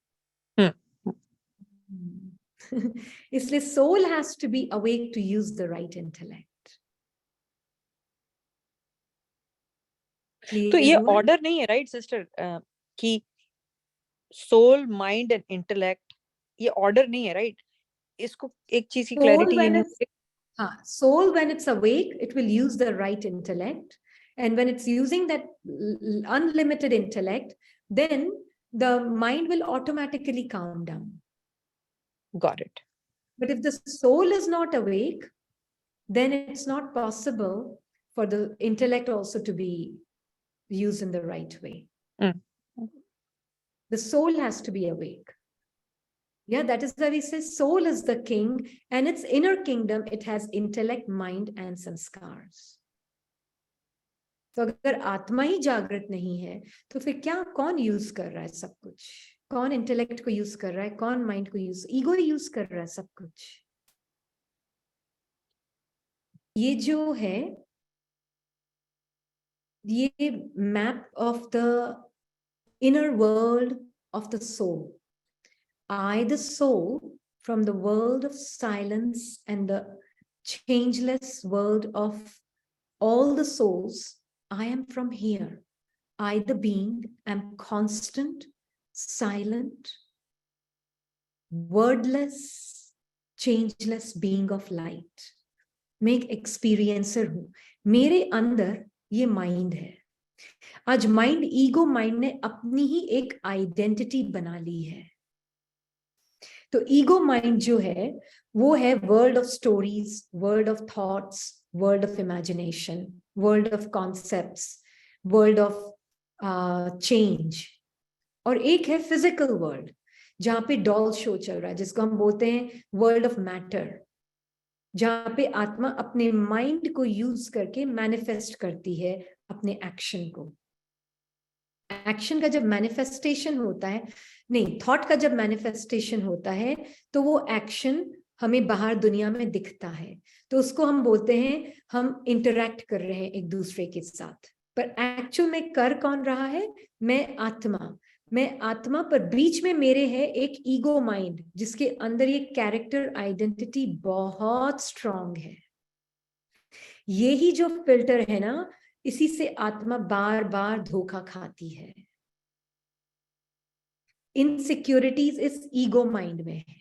इसलिए soul has to be awake to use the right intellect. तो ये ऑर्डर नहीं है राइट सिस्टर, कि सोल माइंड एंड इंटेलेक्ट, ये ऑर्डर नहीं है राइट? इसको एक चीज की क्लैरिटी ये नहीं। Soul, when it's awake, it will use the right intellect. And when it's using that unlimited intellect, then the mind will automatically calm down. Got it. But if the soul is not awake, then it's not possible for the intellect also to be used in the right way. The soul has to be awake. Yeah, that is why we say soul is the king, and its inner kingdom, it has intellect, mind, and sanskars. तो अगर आत्मा ही जागृत नहीं है तो फिर क्या, कौन यूज कर रहा है सब कुछ? कौन इंटेलेक्ट को यूज कर रहा है, कौन माइंड को यूज? ईगो यूज कर रहा है सब कुछ। ये जो है, ये map of the inner world of the soul. I, the soul, from the world of silence and the changeless world of all the souls, I am from here. I, the being, am constant, silent, wordless, changeless being of light. मैं एक एक्सपीरियंसर हूं, मेरे अंदर ये माइंड है। आज माइंड, ईगो माइंड ने अपनी ही एक आइडेंटिटी बना ली है। तो ईगो माइंड जो है वो है world of stories, world of thoughts, world of imagination, world of concepts, world of change. और एक है फिजिकल वर्ल्ड जहां पे डॉल शो चल रहा है, जिसको हम बोलते हैं वर्ल्ड ऑफ मैटर, जहां पे आत्मा अपने माइंड को यूज करके मैनिफेस्ट करती है अपने एक्शन को। एक्शन का जब मैनिफेस्टेशन होता है, नहीं, थॉट का जब मैनिफेस्टेशन होता है तो वो एक्शन हमें बाहर दुनिया में दिखता है, तो उसको हम बोलते हैं हम इंटरैक्ट कर रहे हैं एक दूसरे के साथ। पर एक्चुअल में कर कौन रहा है? मैं आत्मा, पर बीच में मेरे है एक ईगो माइंड जिसके अंदर ये कैरेक्टर आइडेंटिटी बहुत स्ट्रांग है। यही जो फिल्टर है ना, इसी से आत्मा बार बार धोखा खाती है। इनसिक्योरिटीज इस ईगो माइंड में है,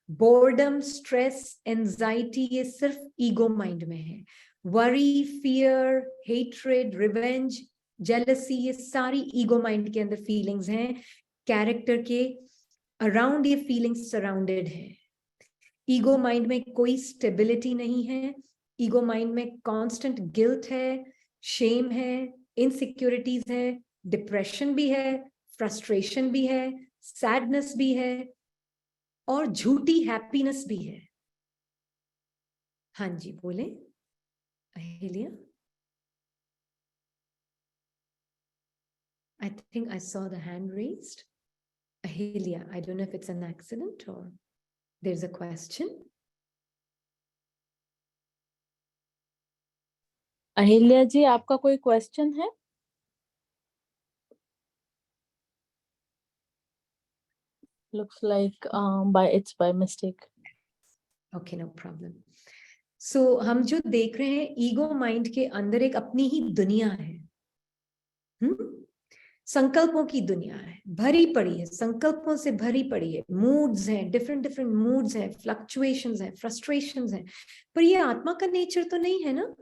बोर्डम, स्ट्रेस, एंजाइटी, ये सिर्फ ईगो माइंड में है। Worry, fear, hatred, revenge, jealousy, ये सारी ईगो माइंड के अंदर फीलिंग्स हैं। कैरेक्टर के अराउंड ये फीलिंग्स सराउंडेड है। ईगो माइंड में कोई स्टेबिलिटी नहीं है। ईगो माइंड में कांस्टेंट गिल्ट है, शेम है, इनसिक्योरिटीज है, डिप्रेशन भी है, फ्रस्ट्रेशन भी है, सैडनेस भी है, और झूठी हैप्पीनेस भी है। हाँ जी, बोले Ahilya. I think I saw the hand raised. Ahilia, I don't know if it's an accident or there's a question. Ahilya जी, आपका कोई क्वेश्चन है? looks like it's by mistake. Okay, no problem. So हम जो देख रहे हैं, ईगो माइंड के अंदर एक अपनी ही दुनिया है. संकल्पों की दुनिया है, भरी पड़ी है, संकल्पों से भरी पड़ी है. मूड्स हैं, डिफरेंट डिफरेंट मूड्स हैं, फ्लक्चुएशंस हैं, फ्रस्ट्रेशंस हैं. पर ये आत्मा का नेचर तो नहीं है ना.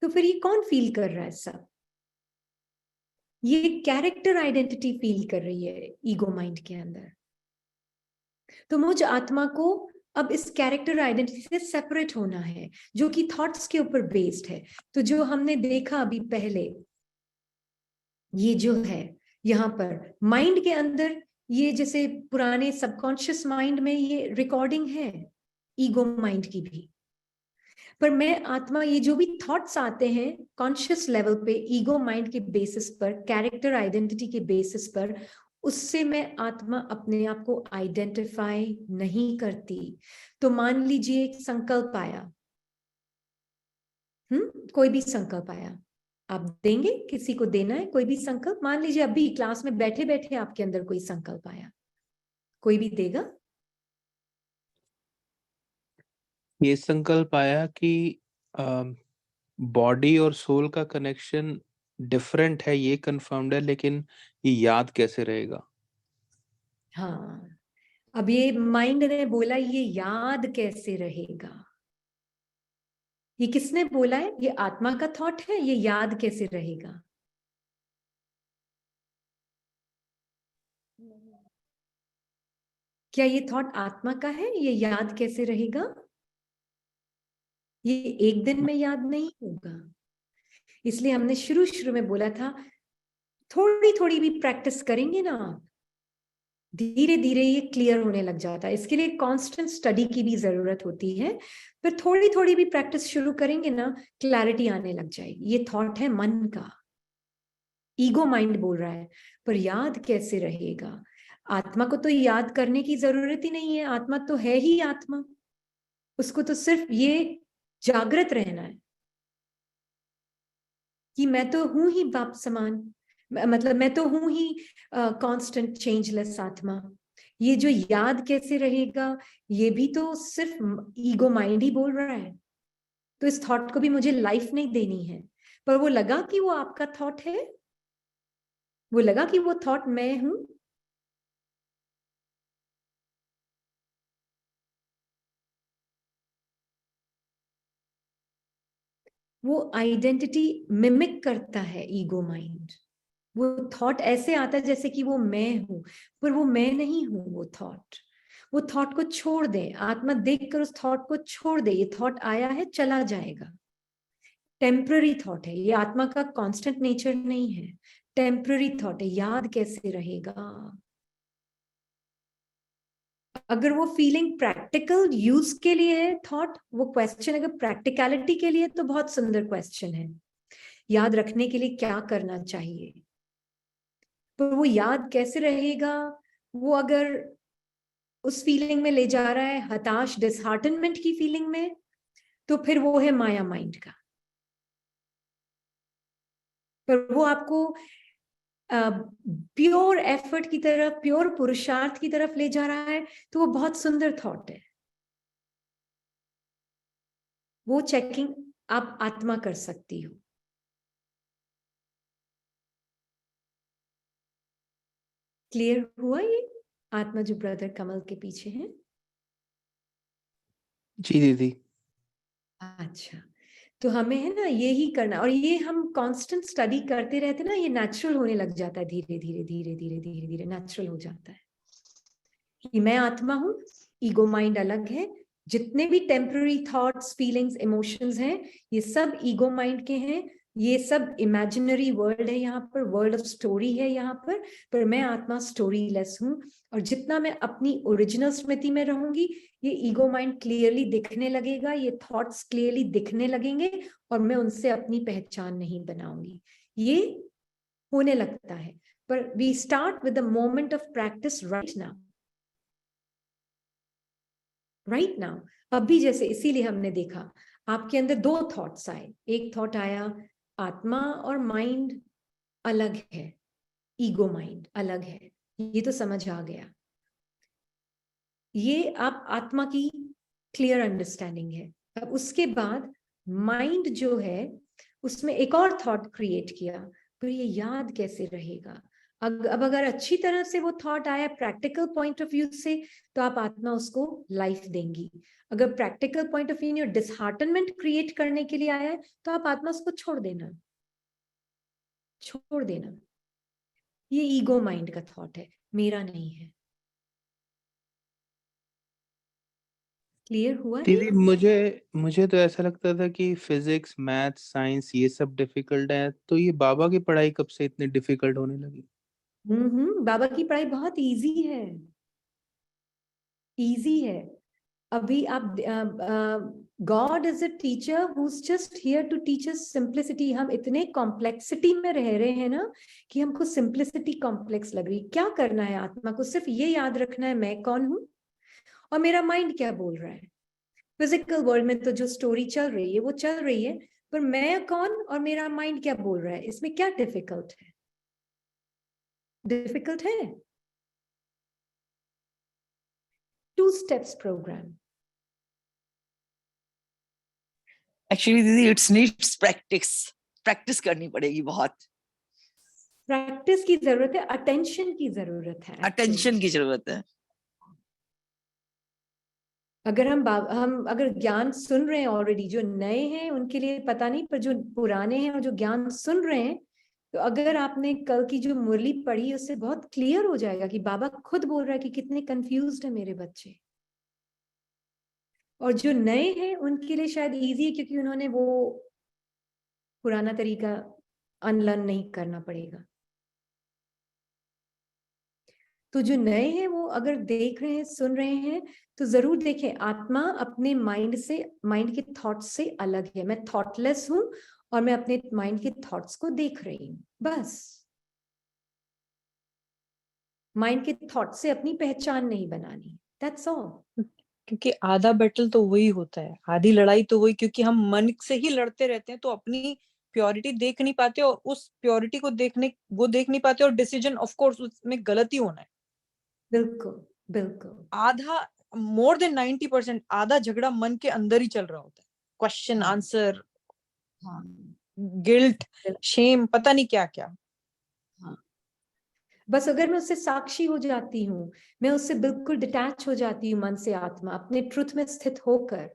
तो फिर ये कौन फील कर रहा है सब? ये कैरेक्टर आइडेंटिटी फील कर रही है ईगो माइंड के अंदर. तो मुझ आत्मा को अब इस कैरेक्टर आइडेंटिटी से सेपरेट होना है, जो कि थॉट्स के ऊपर बेस्ड है. तो जो हमने देखा अभी पहले, ये जो है यहाँ पर माइंड के अंदर, ये जैसे पुराने सबकॉन्शियस माइंड में ये रिकॉर्डिंग है ईगो माइंड की भी. पर मैं आत्मा, ये जो भी थॉट्स आते हैं कॉन्शियस लेवल पे ईगो माइंड के बेसिस पर, कैरेक्टर आइडेंटिटी के बेसिस पर, उससे मैं आत्मा अपने आप को आइडेंटिफाई नहीं करती. तो मान लीजिए एक संकल्प आया, कोई भी संकल्प आया, आप देंगे? किसी को देना है कोई भी संकल्प? मान लीजिए अभी क्लास में बैठे बैठे आपके अंदर कोई संकल्प आया, कोई भी देगा? ये संकल्प आया कि बॉडी और सोल का कनेक्शन डिफरेंट है, ये कंफर्म्ड है, लेकिन ये याद कैसे रहेगा? हाँ, अब ये माइंड ने बोला ये याद कैसे रहेगा. ये किसने बोला है? ये आत्मा का थॉट है. ये याद कैसे रहेगा? क्या ये थॉट आत्मा का है? ये याद कैसे रहेगा? ये एक दिन में याद नहीं होगा. इसलिए हमने शुरू में बोला था, थोड़ी थोड़ी भी प्रैक्टिस करेंगे ना, धीरे धीरे ये क्लियर होने लग जाता है. इसके लिए कांस्टेंट स्टडी की भी जरूरत होती है. पर थोड़ी थोड़ी भी प्रैक्टिस शुरू करेंगे ना, क्लैरिटी आने लग जाएगी. ये थॉट है मन का, ईगो माइंड बोल रहा है. पर याद कैसे रहेगा? आत्मा को तो याद करने की जरूरत ही नहीं है. आत्मा तो है ही आत्मा. उसको तो सिर्फ ये जागृत रहना है कि मैं तो हूं ही बाप समान, मतलब मैं तो हूं ही कांस्टेंट चेंजलेस आत्मा. ये जो याद कैसे रहेगा, ये भी तो सिर्फ ईगो माइंड ही बोल रहा है. तो इस थॉट को भी मुझे लाइफ नहीं देनी है. पर वो लगा कि वो आपका थॉट है, वो लगा कि वो थॉट मैं हूं. वो आइडेंटिटी मिमिक करता है ईगो माइंड. वो थॉट ऐसे आता है जैसे कि वो मैं हूं, पर वो मैं नहीं हूं. वो थॉट को छोड़ दे. आत्मा देखकर उस थॉट को छोड़ दे. ये थॉट आया है, चला जाएगा. टेम्पररी थॉट है ये, आत्मा का कांस्टेंट नेचर नहीं है. टेम्पररी थॉट है. याद कैसे रहेगा? अगर वो फीलिंग प्रैक्टिकल यूज के लिए है थॉट, वो क्वेश्चन अगर प्रैक्टिकलिटी के लिए, तो बहुत सुंदर क्वेश्चन है. याद रखने के लिए क्या करना चाहिए? पर वो याद कैसे रहेगा? वो अगर उस फीलिंग में ले जा रहा है, हताश, डिसहार्टनमेंट की फीलिंग में, तो फिर वो है माया माइंड का. पर वो आपको प्योर एफर्ट की तरफ, प्योर पुरुषार्थ की तरफ ले जा रहा है, तो वो बहुत सुंदर थॉट है. वो चेकिंग आप आत्मा कर सकती हो. क्लियर हुआ ये? आत्मा जो ब्रदर कमल के पीछे है. जी दीदी. अच्छा, तो हमें है ना ये ही करना. और ये हम कांस्टेंट स्टडी करते रहते ना, ये नेचुरल होने लग जाता है. धीरे धीरे धीरे धीरे धीरे धीरे नेचुरल हो जाता है कि मैं आत्मा हूं, ईगो माइंड अलग है. जितने भी टेम्पररी थॉट्स, फीलिंग्स, इमोशंस हैं, ये सब ईगो माइंड के हैं. ये सब इमेजिनरी वर्ल्ड है. यहाँ पर वर्ल्ड ऑफ स्टोरी है यहाँ पर मैं आत्मा स्टोरी लेस हूं. और जितना मैं अपनी ओरिजिनल स्मृति में रहूंगी, ये ईगो माइंड क्लियरली दिखने लगेगा, ये थॉट्स क्लियरली दिखने लगेंगे, और मैं उनसे अपनी पहचान नहीं बनाऊंगी. ये होने लगता है. पर we start with the moment of practice right now. Right now, अभी जैसे, इसीलिए हमने देखा आपके अंदर दो थॉट्स आए. एक थॉट आया, आत्मा और माइंड अलग है, ईगो माइंड अलग है. ये तो समझ आ गया। ये आप आत्मा की क्लियर अंडरस्टैंडिंग है। अब उसके बाद माइंड जो है उसमें एक और थॉट क्रिएट किया, पर ये याद कैसे रहेगा? अब अगर अच्छी तरह से वो थॉट आया प्रैक्टिकल पॉइंट ऑफ व्यू से, तो आप आत्मा उसको लाइफ देंगी। अगर practical point of view disheartenment create करने के लिए आया है, तो आप आत्मा उसको छोड़ देना, छोड़ देना। ये ईगो माइंड का थॉट है, मेरा नहीं है। क्लियर हुआ दीदी ये? मुझे तो ऐसा लगता था कि फिजिक्स, मैथ, साइंस ये सब डिफिकल्ट है, तो ये बाबा की पढ़ाई कब से इतनी डिफिकल्ट होने लगी? बाबा की पढ़ाई बहुत इजी है, इजी है। अभी आप God is a teacher who is just here to teach us simplicity. हम इतने कॉम्प्लेक्सिटी में रह रहे हैं ना कि हमको सिंपलिसिटी कॉम्प्लेक्स लग रही। क्या करना है आत्मा को? सिर्फ ये याद रखना है मैं कौन हूं और मेरा माइंड क्या बोल रहा है। फिजिकल वर्ल्ड में तो जो स्टोरी चल रही है वो चल रही है, पर मैं कौन और मेरा माइंड क्या बोल रहा है, इसमें क्या डिफिकल्ट है? डिफिकल्ट है? 2 steps program। एक्चुअली दीदी इट्स नीड्स प्रैक्टिस, प्रैक्टिस करनी पड़ेगी बहुत। प्रैक्टिस की जरूरत है, अटेंशन की जरूरत है, अटेंशन की जरूरत है। अगर हम अगर ज्ञान सुन रहे हैं ऑलरेडी, जो नए हैं उनके लिए पता नहीं, पर जो पुराने हैं और जो ज्ञान सुन रहे हैं, तो अगर आपने कल की जो मुरली पढ़ी उससे बहुत क्लियर हो जाएगा कि बाबा खुद बोल रहा है कि कितने कंफ्यूज्ड है मेरे बच्चे। और जो नए हैं उनके लिए शायद इजी है, क्योंकि उन्होंने वो पुराना तरीका अनलर्न नहीं करना पड़ेगा। तो जो नए हैं वो अगर देख रहे हैं, सुन रहे हैं, तो जरूर देखें आत्मा अपने माइंड के थॉट्स से अलग है। मैं थॉटलेस हूं और मैं अपने माइंड के थॉट्स को देख रही हूं, बस। माइंड के थॉट से अपनी पहचान नहीं बनानी, दैट्स ऑल। क्योंकि आधा बैटल तो वही होता है, आधी लड़ाई तो वही, क्योंकि हम मन से ही लड़ते रहते हैं, तो अपनी प्योरिटी देख नहीं पाते, और उस प्योरिटी को देख नहीं पाते, और डिसीजन ऑफ कोर्स उसमें गलती होना है। बिल्कुल बिल्कुल। आधा, मोर देन 90% आधा झगड़ा मन के अंदर ही चल रहा होता है। क्वेश्चन हाँ, आंसर, हाँ, गिल्ट, शेम, पता नहीं क्या क्या। हाँ। बस अगर मैं उससे साक्षी हो जाती हूँ, मैं उससे बिल्कुल डिटैच हो जाती हूँ मन से आत्मा, अपने ट्रुथ में स्थित होकर,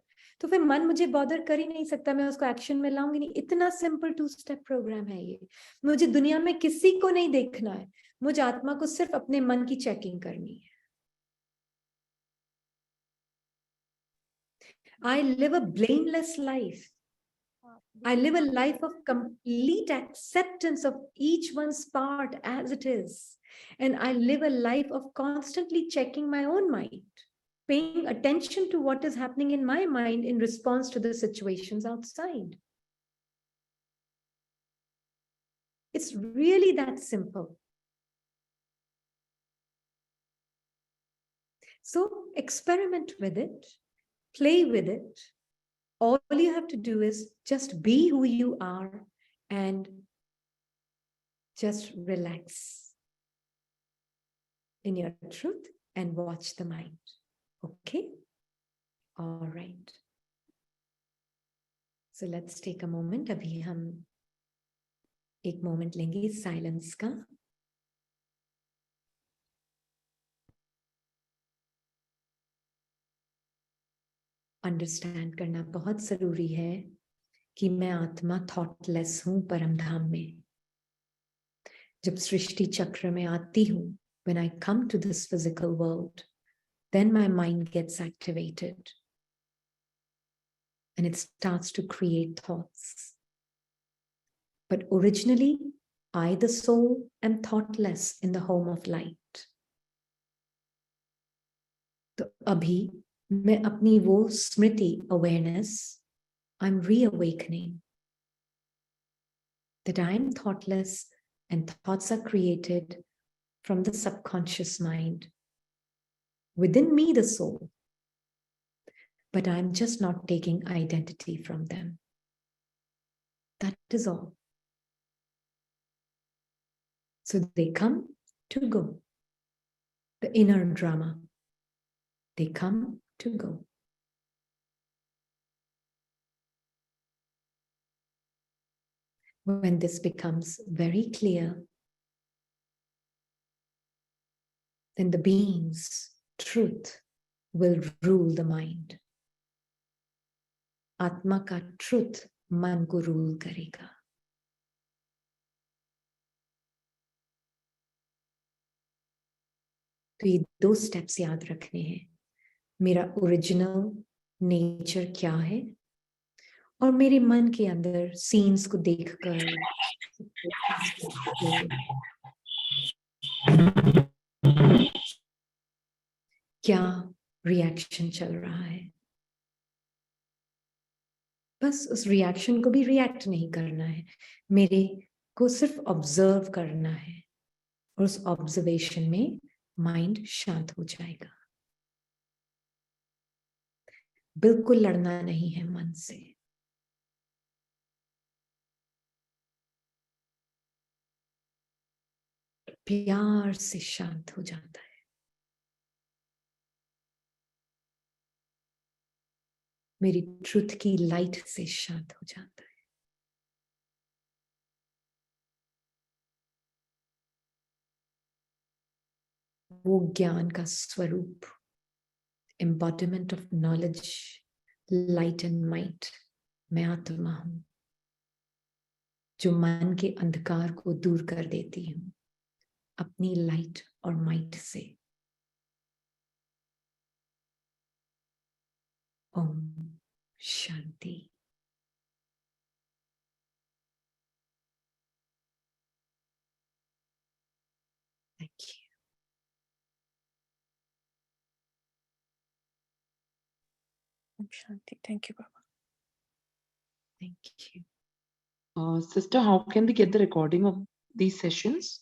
तो फिर मन मुझे बॉदर कर ही नहीं सकता, मैं उसको एक्शन में लाऊंगी नहीं। इतना सिंपल 2 स्टेप प्रोग्राम है ये। मुझे दुनिया में किसी को नहीं देखना है, मुझे आत्मा को सिर्फ अपने मन की चेकिंग करनी है। I live a blameless life. I live a life of complete acceptance of each one's part as it is. And I live a life of constantly checking my own mind, paying attention to what is happening in my mind in response to the situations outside. It's really that simple. So experiment with it, play with it. All you have to do is just be who you are and just relax in your truth and watch the mind. Okay? All right. So let's take a moment. अभी हम एक मोमेंट लेंगे साइलेंस का। अंडरस्टैंड करना बहुत जरूरी है कि मैं आत्मा थॉटलेस हूं परम धाम में। जब सृष्टि चक्र में आती हूं, when I come to this physical world, then my mind gets activated and it starts to create thoughts. But originally, I, the soul, am thoughtless in the home of light. तो अभी मैं अपनी वो स्मृति awareness, I'm reawakening that I am thoughtless and thoughts are created from the subconscious mind. Within me, the soul. But I'm just not taking identity from them. That is all. So they come to go. the inner drama. They come to go. When this becomes very clear, then the being's truth will rule the mind. आत्मा का truth मन को rule करेगा. तो ये 2 steps याद रखने हैं. मेरा ओरिजिनल नेचर क्या है और मेरे मन के अंदर सीन्स को देखकर क्या रिएक्शन चल रहा है. बस उस रिएक्शन को भी रिएक्ट नहीं करना है, मेरे को सिर्फ ऑब्जर्व करना है और उस ऑब्जर्वेशन में माइंड शांत हो जाएगा. बिल्कुल लड़ना नहीं है मन से. प्यार से शांत हो जाता है. मेरी ट्रुथ की लाइट से शांत हो जाता है. वो ज्ञान का स्वरूप, embodiment of knowledge, light and might, मैं आत्मा हूं जो मन के अंधकार को दूर कर देती हूं अपनी लाइट और might say. Om Shanti. Thank you. Om Shanti. Thank you, Baba. Thank you. Sister, how can we get the recording of these sessions?